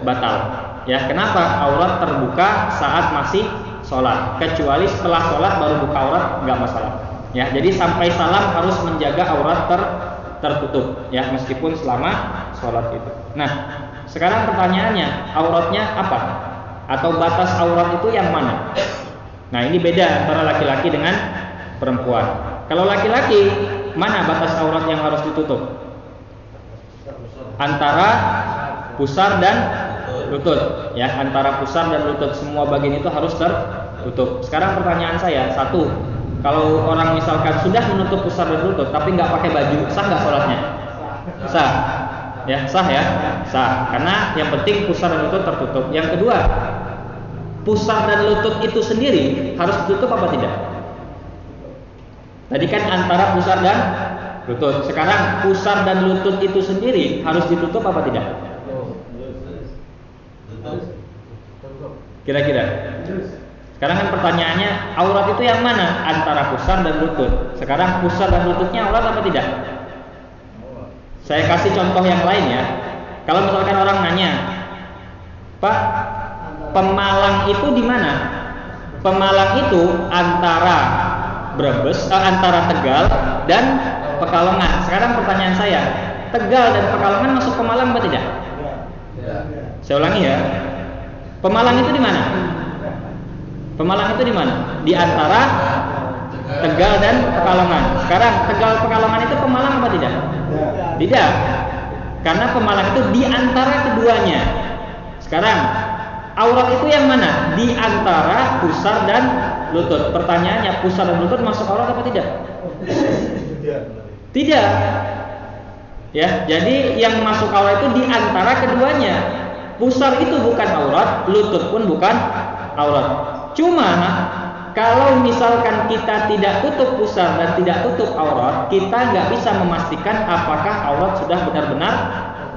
batal. Ya, kenapa? Aurat terbuka saat masih sholat. Kecuali setelah sholat baru buka aurat, nggak masalah. Ya, jadi sampai salam harus menjaga aurat tertutup. Ya, meskipun selama sholat itu. Nah, sekarang pertanyaannya, auratnya apa? Atau batas aurat itu yang mana? Nah, ini beda antara laki-laki dengan perempuan. Kalau laki-laki, mana batas aurat yang harus ditutup? Antara pusar dan lutut. Ya, antara pusar dan lutut, semua bagian itu harus tertutup. Sekarang pertanyaan saya, 1, kalau orang misalkan sudah menutup pusar dan lutut tapi nggak pakai baju, sah nggak sholatnya? Sah. Ya, sah ya, sah. Karena yang penting pusar dan lutut tertutup. Yang kedua, pusar dan lutut itu sendiri harus ditutup apa tidak? Tadi kan antara pusar dan lutut. Sekarang pusar dan lutut itu sendiri harus ditutup apa tidak? Kira-kira. Sekarang kan pertanyaannya, aurat itu yang mana? Antara pusar dan lutut. Sekarang pusar dan lututnya aurat apa tidak? Saya kasih contoh yang lain ya. Kalau misalkan orang nanya, Pak, Pemalang itu di mana? Pemalang itu antara Brebes, antara Tegal dan Pekalongan. Sekarang pertanyaan saya, Tegal dan Pekalongan masuk Pemalang apa tidak? Saya ulangi ya. Pemalang itu di mana? Pemalang itu di mana? Di antara Tegal dan Pekalongan. Sekarang Tegal Pekalongan itu Pemalang apa tidak? Tidak. Karena Pemalang itu di antara keduanya. Sekarang aurat itu yang mana? Di antara pusar dan lutut. Pertanyaannya, pusar dan lutut masuk aurat apa tidak? Tidak. Ya, jadi yang masuk aurat itu di antara keduanya. Pusar itu bukan aurat, lutut pun bukan aurat. Cuma kalau misalkan kita tidak tutup pusar dan tidak tutup aurat, kita nggak bisa memastikan apakah aurat sudah benar-benar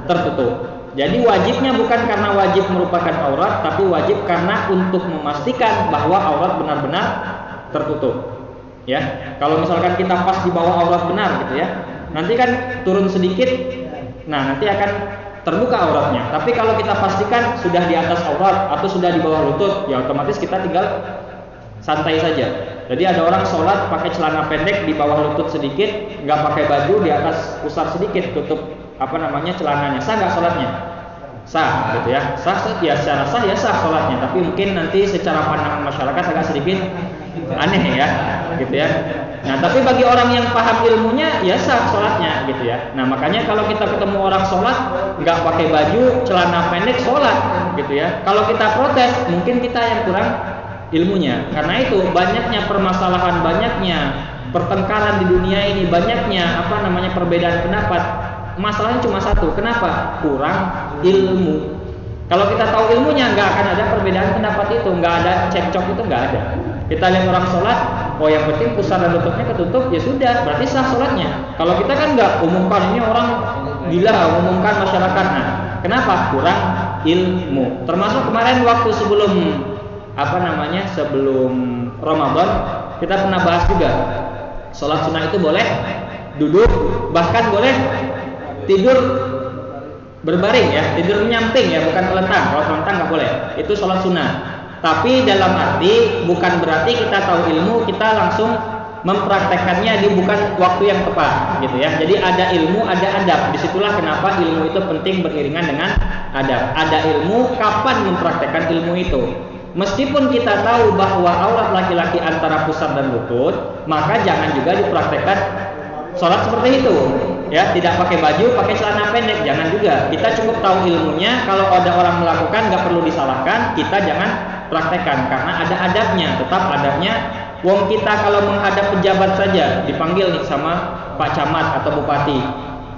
tertutup. Jadi wajibnya bukan karena wajib merupakan aurat, tapi wajib karena untuk memastikan bahwa aurat benar-benar tertutup. Ya, kalau misalkan kita pas di bawah aurat benar gitu ya, nanti kan turun sedikit, nah nanti akan terbuka auratnya. Tapi kalau kita pastikan sudah di atas aurat atau sudah di bawah lutut, ya otomatis kita tinggal santai saja. Jadi ada orang sholat pakai celana pendek di bawah lutut sedikit, nggak pakai baju, di atas pusar sedikit, tutup celananya. Sah nggak sholatnya? Sah, gitu ya. Sah, ya secara sah ya sah sholatnya. Tapi mungkin nanti secara pandangan masyarakat agak sedikit aneh ya, gitu ya. Nah, tapi bagi orang yang paham ilmunya ya sah sholatnya, gitu ya. Nah, makanya kalau kita ketemu orang sholat nggak pakai baju, celana pendek sholat, gitu ya. Kalau kita protes, mungkin kita yang kurang ilmunya. Karena itu banyaknya permasalahan, banyaknya pertengkaran di dunia ini, banyaknya perbedaan pendapat. Masalahnya cuma satu, kenapa? Kurang ilmu. Kalau kita tahu ilmunya, nggak akan ada perbedaan pendapat itu, nggak ada cekcok itu, nggak ada. Kita lihat orang sholat, oh yang penting pusar dan lututnya ketutup, ya sudah, berarti sah sholatnya. Kalau kita kan nggak umumkan, ini orang gila, umumkan masyarakat. Nah, kenapa? Kurang ilmu. Termasuk kemarin waktu sebelum sebelum Ramadan kita pernah bahas juga, sholat sunnah itu boleh duduk, bahkan boleh tidur berbaring ya, tidur menyamping ya, bukan telentang. Kalau telentang nggak boleh, itu sholat sunnah. Tapi dalam arti bukan berarti kita tahu ilmu kita langsung mempraktekkannya di bukan waktu yang tepat, gitu ya. Jadi ada ilmu, ada adab. Disitulah kenapa ilmu itu penting beriringan dengan adab. Ada ilmu, kapan mempraktekkan ilmu itu. Meskipun kita tahu bahwa aurat laki-laki antara pusar dan lutut, maka jangan juga dipraktekkan sholat seperti itu. Ya, tidak pakai baju, pakai celana pendek, jangan juga. Kita cukup tahu ilmunya. Kalau ada orang melakukan, nggak perlu disalahkan. Kita jangan praktekkan karena ada adabnya. Tetap adabnya. Wong kita kalau menghadap pejabat saja dipanggil nih sama Pak Camat atau Bupati.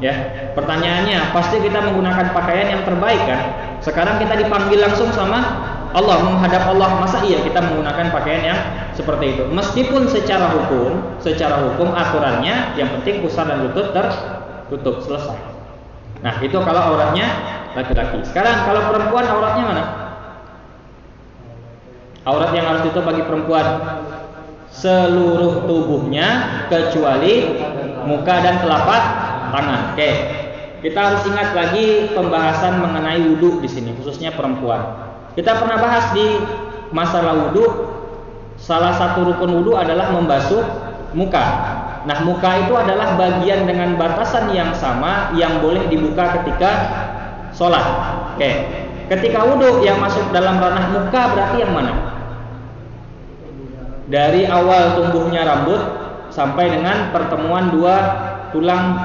Ya, pertanyaannya pasti kita menggunakan pakaian yang terbaik kan? Sekarang kita dipanggil langsung sama Allah, menghadap Allah, masa iya kita menggunakan pakaian yang seperti itu? Meskipun secara hukum aturannya yang penting pusar dan lutut tertutup, selesai. Nah, itu kalau auratnya laki-laki. Sekarang kalau perempuan auratnya mana? Aurat yang harus ditutup bagi perempuan seluruh tubuhnya kecuali muka dan telapak tangan. Oke. Kita harus ingat lagi pembahasan mengenai wudu di sini, khususnya perempuan. Kita pernah bahas di masalah wudu, salah satu rukun wudu adalah membasuh muka. Nah, muka itu adalah bagian dengan batasan yang sama yang boleh dibuka ketika sholat. Oke. Ketika wudu yang masuk dalam ranah muka berarti yang mana? Dari awal tumbuhnya rambut sampai dengan pertemuan dua tulang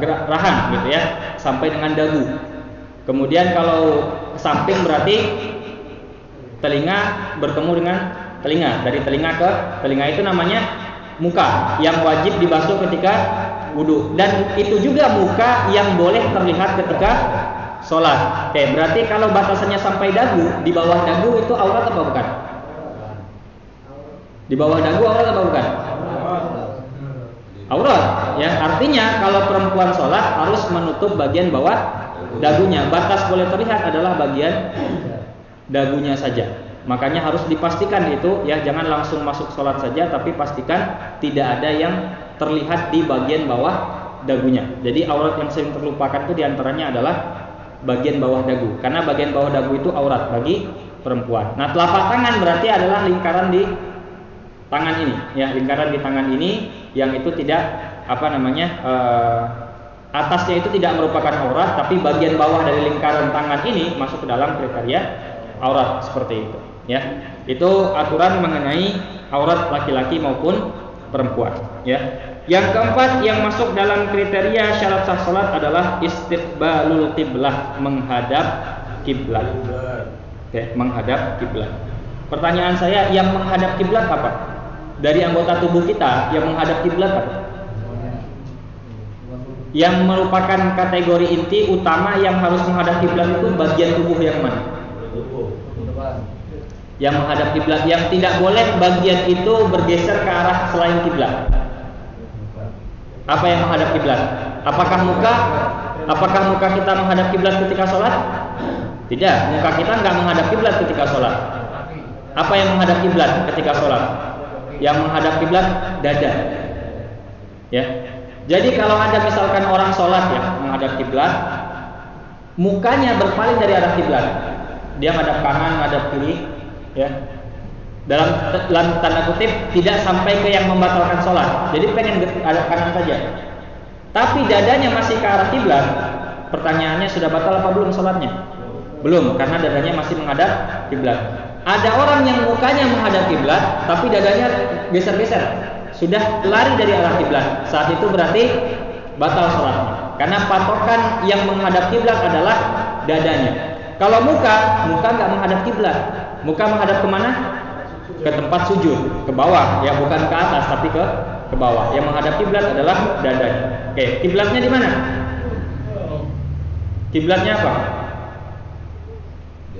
rahang gitu ya, sampai dengan dagu. Kemudian kalau ke samping berarti telinga bertemu dengan telinga, dari telinga ke telinga, itu namanya muka yang wajib dibasuh ketika wudu. Dan itu juga muka yang boleh terlihat ketika sholat. Oke, berarti kalau batasannya sampai dagu, di bawah dagu itu aurat apa bukan? Di bawah dagu aurat apa bukan? Aurat. Ya, artinya kalau perempuan sholat harus menutup bagian bawah dagunya. Batas boleh terlihat adalah bagian dagunya saja. Makanya harus dipastikan itu ya, jangan langsung masuk sholat saja, tapi pastikan tidak ada yang terlihat di bagian bawah dagunya. Jadi aurat yang sering terlupakan itu diantaranya adalah bagian bawah dagu, karena bagian bawah dagu itu aurat bagi perempuan. Nah, telapak tangan berarti adalah lingkaran di tangan ini, ya, lingkaran di tangan ini yang itu tidak atasnya itu tidak merupakan aurat, tapi bagian bawah dari lingkaran tangan ini masuk ke dalam kriteria aurat seperti itu, ya. Itu aturan mengenai aurat laki-laki maupun perempuan, ya. Yang keempat yang masuk dalam kriteria syarat sah salat adalah istiqbalul qiblah, menghadap kiblat. Oke, menghadap kiblat. Pertanyaan saya, yang menghadap kiblat apa? Dari anggota tubuh kita yang menghadap kiblat apa? Yang merupakan kategori inti utama yang harus menghadap kiblat itu bagian tubuh yang mana? Yang menghadap kiblat, yang tidak boleh bagian itu bergeser ke arah selain kiblat. Apa yang menghadap kiblat? Apakah muka? Apakah muka kita menghadap kiblat ketika sholat? Tidak, muka kita nggak menghadap kiblat ketika sholat. Apa yang menghadap kiblat ketika sholat? Yang menghadap kiblat dada. Ya. Jadi kalau ada misalkan orang sholat ya menghadap kiblat, mukanya berpaling dari arah kiblat, dia menghadap kanan, menghadap kiri, ya. Dalam tanda kutip tidak sampai ke yang membatalkan sholat. Jadi pengen ada kanan saja. Tapi dadanya masih ke arah kiblat. Pertanyaannya, sudah batal apa belum sholatnya? Belum, karena dadanya masih menghadap kiblat. Ada orang yang mukanya menghadap kiblat, tapi dadanya geser-geser, sudah lari dari arah kiblat. Saat itu berarti batal sholatnya. Karena patokan yang menghadap kiblat adalah dadanya. Kalau muka nggak menghadap kiblat. Muka menghadap kemana? Ke tempat sujud, ke bawah, ya, bukan ke atas tapi ke bawah. Yang menghadap kiblat adalah dadanya. Oke, kiblatnya di mana? Kiblatnya apa?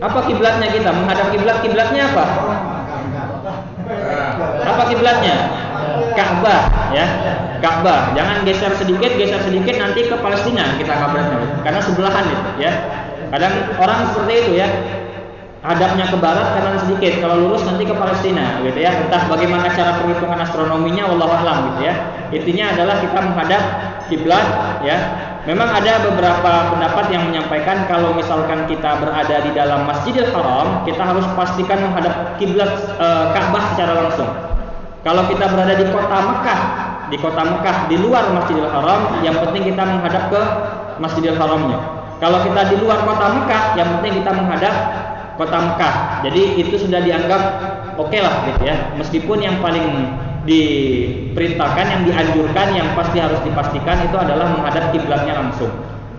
Apa kiblatnya kita? Menghadap kiblat, kiblatnya apa? Apa kiblatnya? Ka'bah, ya. Ka'bah. Jangan geser sedikit nanti ke Palestina kita kabarnya. Karena sebelahan itu, ya. Kadang orang seperti itu, ya. Hadapnya ke barat, kanan sedikit. Kalau lurus nanti ke Palestina, gitu ya. Entah bagaimana cara perhitungan astronominya, wallahu a'lam, gitu ya. Intinya adalah kita menghadap kiblat, ya. Memang ada beberapa pendapat yang menyampaikan kalau misalkan kita berada di dalam Masjidil Haram, kita harus pastikan menghadap kiblat Ka'bah secara langsung. Kalau kita berada di kota Mekah di luar Masjidil Haram, yang penting kita menghadap ke Masjidil Haramnya. Kalau kita di luar kota Mekah, yang penting kita menghadap kota Mekah. Jadi itu sudah dianggap oke lah, gitu ya. Meskipun yang paling diperintahkan, yang dianjurkan, yang pasti harus dipastikan itu adalah menghadap kiblatnya langsung.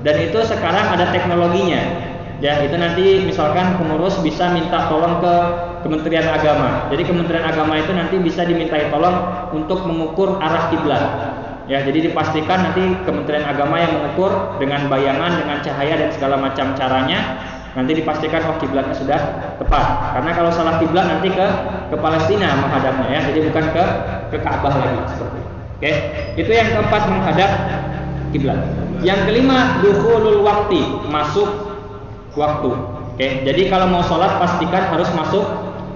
Dan itu sekarang ada teknologinya. Ya, itu nanti misalkan pengurus bisa minta tolong ke Kementerian Agama. Jadi Kementerian Agama itu nanti bisa dimintai tolong untuk mengukur arah kiblat. Ya, jadi dipastikan nanti Kementerian Agama yang mengukur dengan bayangan, dengan cahaya dan segala macam caranya. Nanti dipastikan kiblatnya sudah tepat. Karena kalau salah kiblat nanti ke Palestina menghadapnya, ya. Jadi bukan ke Ka'bah lagi seperti itu. Oke. Itu yang keempat, menghadap kiblat. Yang kelima, dukhulul waqti, masuk waktu. Oke. Jadi kalau mau sholat pastikan harus masuk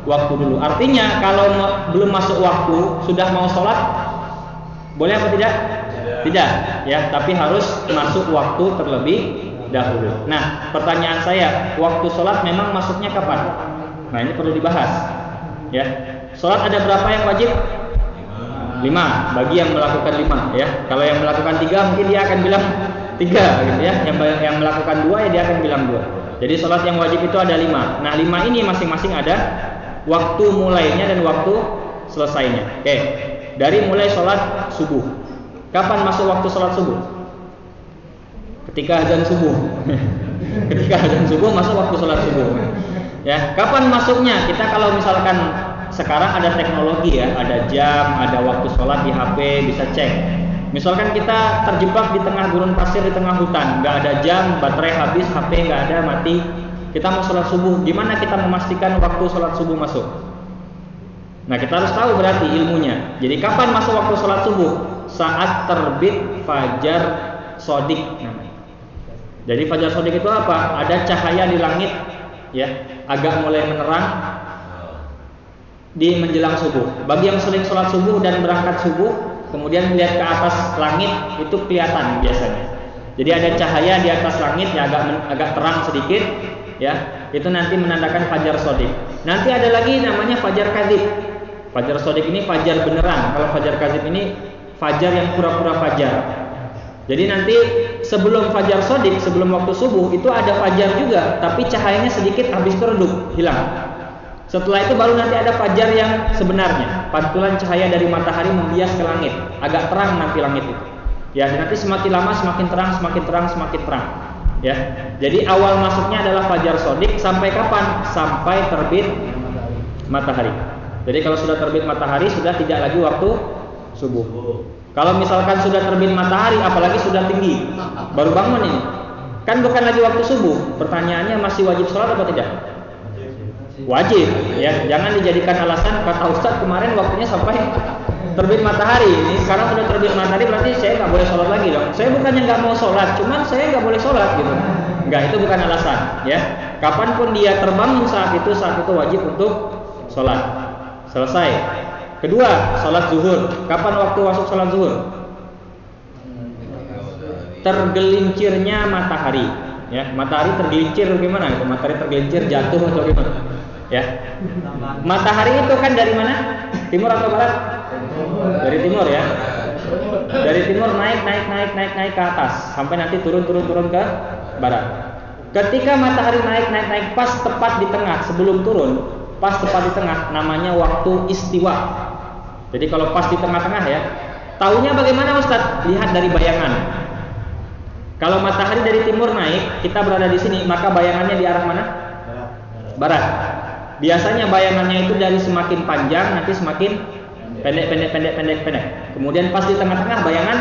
waktu dulu. Artinya kalau belum masuk waktu, sudah mau sholat, boleh apa tidak? Tidak, ya. Tapi harus masuk waktu terlebih dahulu. Nah, pertanyaan saya, waktu sholat memang masuknya kapan? Nah, ini perlu dibahas, ya. Sholat ada berapa yang wajib? 5. Bagi yang melakukan 5, ya. Kalau yang melakukan 3 mungkin dia akan bilang 3, gitu ya. Yang melakukan 2 ya dia akan bilang 2. Jadi sholat yang wajib itu ada 5. Nah, 5 ini masing-masing ada waktu mulainya dan waktu selesainya. Oke. Dari mulai sholat subuh. Kapan masuk waktu sholat subuh? Ketika azan subuh. Ketika azan subuh masuk waktu sholat subuh. Ya, kapan masuknya? Kita kalau misalkan sekarang ada teknologi, ya, ada jam, ada waktu sholat di HP, bisa cek. Misalkan kita terjebak di tengah gurun pasir, di tengah hutan, nggak ada jam, baterai habis, HP nggak ada, mati. Kita mau sholat subuh, gimana kita memastikan waktu sholat subuh masuk? Nah, kita harus tahu berarti ilmunya. Jadi kapan masuk waktu sholat subuh? Saat terbit fajar sodik namanya. Jadi fajar sodik itu apa? Ada cahaya di langit, ya, agak mulai menerang di menjelang subuh. Bagi yang sering sholat subuh dan berangkat subuh, kemudian melihat ke atas langit, itu kelihatan biasanya. Jadi ada cahaya di atas langit yang agak terang sedikit, ya. Itu nanti menandakan fajar sodik. Nanti ada lagi namanya fajar kadzib. Fajar sodik ini fajar beneran. Kalau fajar kadzib ini fajar yang pura-pura fajar. Jadi nanti sebelum fajar sodik, sebelum waktu subuh itu ada fajar juga, tapi cahayanya sedikit habis itu redup, hilang. Setelah itu baru nanti ada fajar yang sebenarnya, pantulan cahaya dari matahari membias ke langit, agak terang nanti langit itu. Ya, nanti semakin lama semakin terang, semakin terang, semakin terang. Ya, jadi awal masuknya adalah fajar sodik sampai kapan? Sampai terbit matahari. Jadi kalau sudah terbit matahari sudah tidak lagi waktu subuh. Kalau misalkan sudah terbit matahari, apalagi sudah tinggi, baru bangun ini, kan bukan lagi waktu subuh. Pertanyaannya masih wajib sholat atau tidak? Wajib, ya. Jangan dijadikan alasan kata Ustadz kemarin waktunya sampai terbit matahari. Ini sekarang sudah terbit matahari berarti saya nggak boleh sholat lagi dong. Saya bukannya nggak mau sholat, cuman saya nggak boleh sholat gitu. Nggak, itu bukan alasan, ya. Kapanpun dia terbangun saat itu wajib untuk sholat. Selesai. Kedua, sholat zuhur. Kapan waktu masuk sholat zuhur? Tergelincirnya matahari. Ya, matahari tergelincir gimana? Matahari tergelincir jatuh atau gimana? Ya. Matahari itu kan dari mana? Timur atau barat? Dari timur ya. Dari timur naik ke atas sampai nanti turun ke barat. Ketika matahari naik pas tepat di tengah sebelum turun. Pas tepat di tengah namanya waktu istiwa. Jadi kalau pas di tengah-tengah ya, taunya bagaimana Ustadz? Lihat dari bayangan. Kalau matahari dari timur naik, kita berada di sini, maka bayangannya di arah mana? Barat. Biasanya bayangannya itu dari semakin panjang nanti semakin pendek. Kemudian pas di tengah-tengah bayangan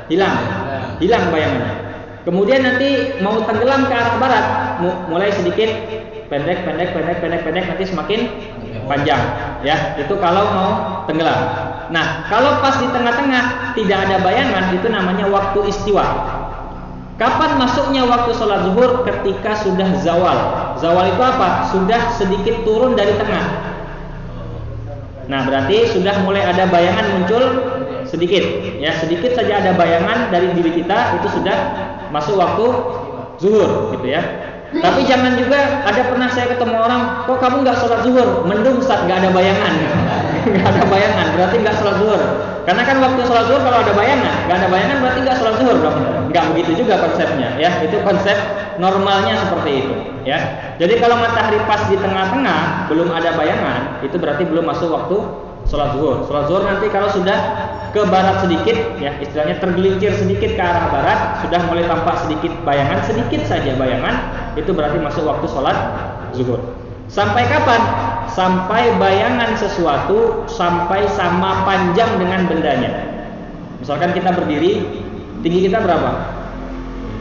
hilang bayangannya. Kemudian nanti mau tenggelam ke arah barat, mulai sedikit pendek nanti semakin panjang ya, itu kalau mau tenggelam. Nah, kalau pas di tengah-tengah tidak ada bayangan, itu namanya waktu istiwa. Kapan masuknya waktu sholat zuhur? Ketika sudah zawal. Zawal itu apa? Sudah sedikit turun dari tengah. Nah, berarti sudah mulai ada bayangan muncul sedikit ya, sedikit saja ada bayangan dari diri kita, itu sudah masuk waktu zuhur gitu ya. Tapi jangan juga, ada pernah saya ketemu orang, kok kamu nggak sholat zuhur? Mendung Ustaz, nggak ada bayangan. Nggak ada bayangan, berarti nggak sholat zuhur. Karena kan waktu sholat zuhur kalau ada bayangan, nggak ada bayangan berarti nggak sholat zuhur dong. Nggak begitu juga konsepnya, ya. Itu konsep normalnya seperti itu, ya. Jadi kalau matahari pas di tengah-tengah belum ada bayangan, itu berarti belum masuk waktu sholat zuhur. Sholat zuhur nanti kalau sudah ke barat sedikit, ya istilahnya tergelincir sedikit ke arah barat, sudah mulai tampak sedikit bayangan, sedikit saja bayangan, itu berarti masuk waktu sholat zuhur. Sampai kapan? Sampai bayangan sesuatu sampai sama panjang dengan bendanya. Misalkan kita berdiri, tinggi kita berapa?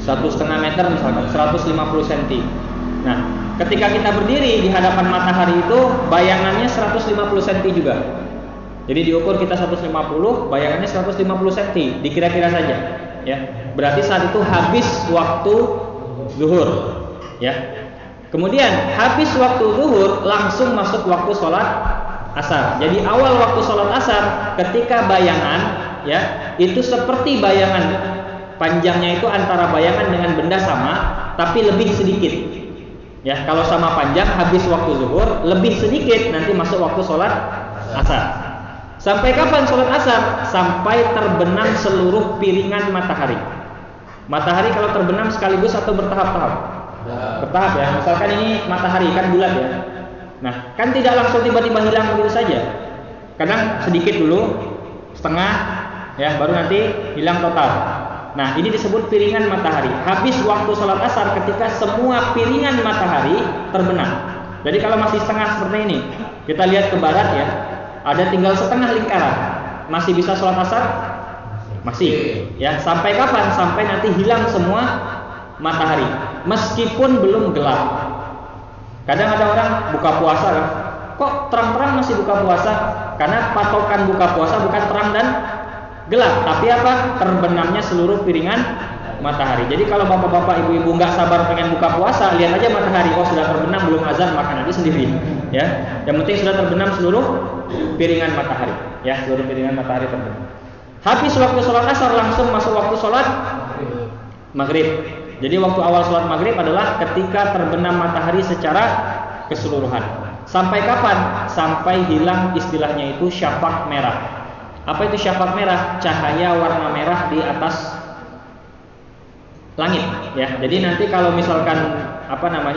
1,5 meter misalkan, 150 cm. Nah, ketika kita berdiri di hadapan matahari itu bayangannya 150 cm juga. Jadi diukur kita 150, bayangannya 150 cm, dikira-kira saja, ya. Berarti saat itu habis waktu zuhur, ya. Kemudian habis waktu zuhur langsung masuk waktu sholat asar. Jadi awal waktu sholat asar ketika bayangan, ya, itu seperti bayangan, panjangnya itu antara bayangan dengan benda sama, tapi lebih sedikit. Ya, kalau sama panjang habis waktu zuhur, lebih sedikit nanti masuk waktu sholat asar. Sampai kapan sholat asar? Sampai terbenam seluruh piringan matahari. Matahari kalau terbenam sekaligus atau bertahap-tahap? Bertahap ya. Misalkan ini matahari kan bulat ya. Nah, kan tidak langsung tiba-tiba hilang begitu saja. Kadang sedikit dulu, setengah, ya, baru nanti hilang total. Nah, ini disebut piringan matahari. Habis waktu sholat asar ketika semua piringan matahari terbenam. Jadi kalau masih setengah seperti ini, kita lihat ke barat ya. Ada tinggal setengah lingkaran, masih bisa sholat asar? Masih, ya. Sampai kapan? Sampai nanti hilang semua matahari, meskipun belum gelap. Kadang ada orang buka puasa kan, kok terang-terang masih buka puasa? Karena patokan buka puasa bukan terang dan gelap, tapi apa? Terbenamnya seluruh piringan matahari. Jadi kalau bapak-bapak, ibu-ibu nggak sabar pengen buka puasa, lihat aja matahari, oh sudah terbenam belum azan, makan aja sendiri, ya. Yang penting sudah terbenam seluruh piringan matahari, ya, seluruh piringan matahari terbenam. Habis waktu sholat asar langsung masuk waktu sholat maghrib. Jadi waktu awal sholat maghrib adalah ketika terbenam matahari secara keseluruhan. Sampai kapan? Sampai hilang istilahnya itu syafaq merah. Apa itu syafaq merah? Cahaya warna merah di atas langit, ya. Jadi nanti kalau misalkan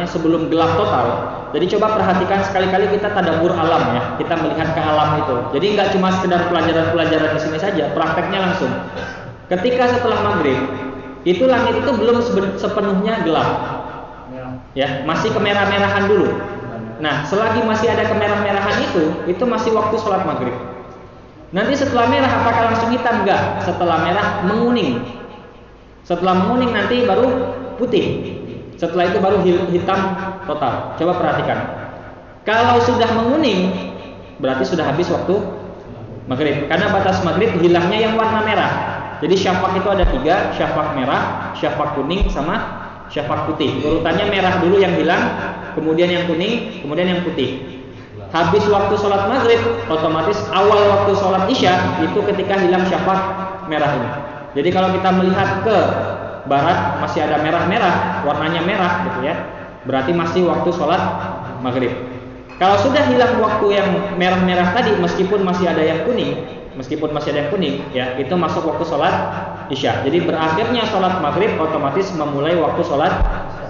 sebelum gelap total, jadi coba perhatikan sekali-kali kita tadabbur alam, ya. Kita melihat ke alam itu. Jadi nggak cuma sekedar pelajaran-pelajaran di sini saja, prakteknya langsung. Ketika setelah maghrib, itu langit itu belum sepenuhnya gelap, ya, masih kemerah-merahan dulu. Nah, selagi masih ada kemerah-merahan itu masih waktu sholat maghrib. Nanti setelah merah apakah langsung hitam? Enggak. Setelah merah menguning. Setelah menguning nanti baru putih. Setelah itu baru hitam total. Coba perhatikan. Kalau sudah menguning, berarti sudah habis waktu maghrib. Karena batas maghrib hilangnya yang warna merah. Jadi syafaq itu ada 3, syafaq merah, syafaq kuning, sama syafaq putih. Urutannya merah dulu yang hilang, kemudian yang kuning, kemudian yang putih. Habis waktu sholat maghrib, otomatis awal waktu sholat isya itu ketika hilang syafaq merah ini. Jadi kalau kita melihat ke barat masih ada merah-merah, warnanya merah gitu ya, berarti masih waktu sholat maghrib. Kalau sudah hilang waktu yang merah-merah tadi, meskipun masih ada yang kuning, ya, itu masuk waktu sholat isya. Jadi berakhirnya sholat maghrib otomatis memulai waktu sholat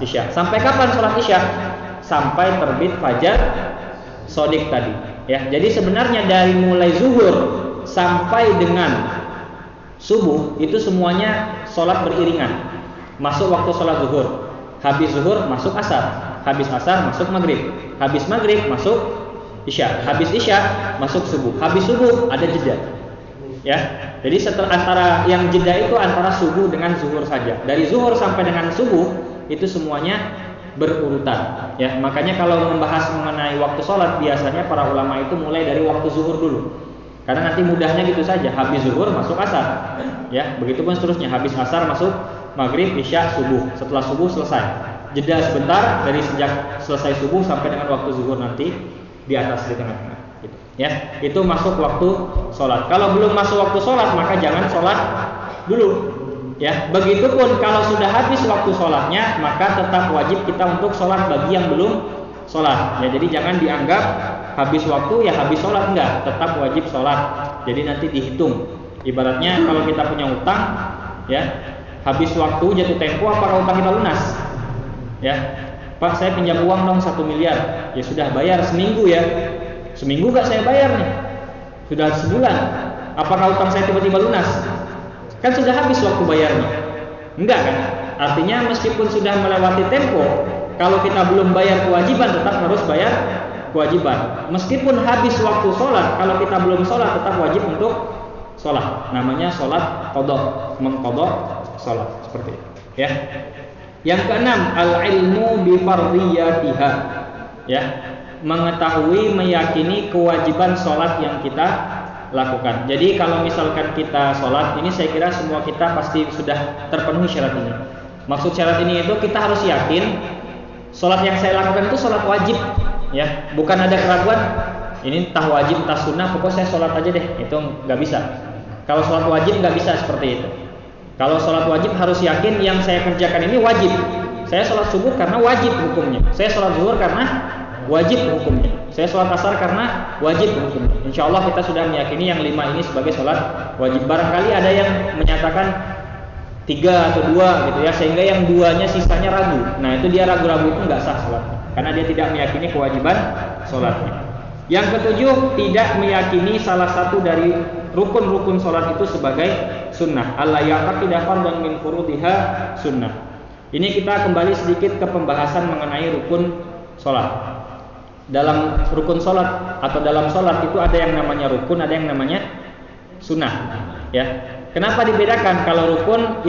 isya. Sampai kapan sholat isya? Sampai terbit fajar shodiq tadi, ya. Jadi sebenarnya dari mulai zuhur sampai dengan subuh itu semuanya sholat beriringan. Masuk waktu sholat zuhur, habis zuhur masuk asar, habis asar masuk maghrib, habis maghrib masuk isya, habis isya masuk subuh, habis subuh ada jeda, ya. Jadi setelah antara yang jeda itu antara subuh dengan zuhur saja. Dari zuhur sampai dengan subuh itu semuanya berurutan, ya. Makanya kalau membahas mengenai waktu sholat biasanya para ulama itu mulai dari waktu zuhur dulu. Karena nanti mudahnya gitu saja, habis zuhur masuk asar, ya, begitupun seterusnya, habis asar masuk maghrib, isya, subuh, setelah subuh selesai, jeda sebentar dari sejak selesai subuh sampai dengan waktu zuhur nanti di atas di tengah-tengah, gitu, ya, itu masuk waktu sholat. Kalau belum masuk waktu sholat maka jangan sholat dulu, ya. Begitupun kalau sudah habis waktu sholatnya maka tetap wajib kita untuk sholat bagi yang belum sholat, ya. Jadi jangan dianggap habis waktu ya habis sholat, enggak, tetap wajib sholat. Jadi nanti dihitung. Ibaratnya kalau kita punya utang, ya, habis waktu jatuh tempo apakah utang kita lunas? Ya, Pak saya pinjam uang dong 1 miliar, ya sudah bayar seminggu ya, seminggu enggak saya bayar nih, sudah sebulan, apakah utang saya tiba-tiba lunas? Kan sudah habis waktu bayarnya, enggak kan? Artinya meskipun sudah melewati tempo, kalau kita belum bayar kewajiban tetap harus bayar kewajiban. Meskipun habis waktu sholat, kalau kita belum sholat tetap wajib untuk sholat. Namanya sholat qadha, mengqadha sholat, seperti itu, ya. Yang keenam, al-ilmu bi fardhiyatiha, ya, mengetahui, meyakini kewajiban sholat yang kita lakukan. Jadi kalau misalkan kita sholat, ini saya kira semua kita pasti sudah terpenuhi syarat ini. Maksud syarat ini itu kita harus yakin sholat yang saya lakukan itu sholat wajib, ya, bukan ada keraguan ini entah wajib entah sunnah, pokoknya saya sholat aja deh, itu nggak bisa. Kalau sholat wajib nggak bisa seperti itu. Kalau sholat wajib harus yakin yang saya kerjakan ini wajib. Saya sholat subuh karena wajib hukumnya, saya sholat zuhur karena wajib hukumnya, saya sholat asar karena wajib hukumnya. Insya Allah kita sudah meyakini yang 5 ini sebagai sholat wajib. Barangkali ada yang menyatakan 3 atau 2 gitu ya, sehingga yang 2-nya sisanya ragu. Nah itu dia ragu-ragu itu nggak sah sholatnya, karena dia tidak meyakini kewajiban sholatnya. Yang ketujuh, tidak meyakini salah satu dari rukun-rukun sholat itu sebagai sunnah. Allah ya'taqida fardhan min furudiha sunnah. Ini kita kembali sedikit ke pembahasan mengenai rukun sholat. Dalam rukun sholat atau dalam sholat itu ada yang namanya rukun, ada yang namanya sunnah, ya. Kenapa dibedakan? Kalau rukun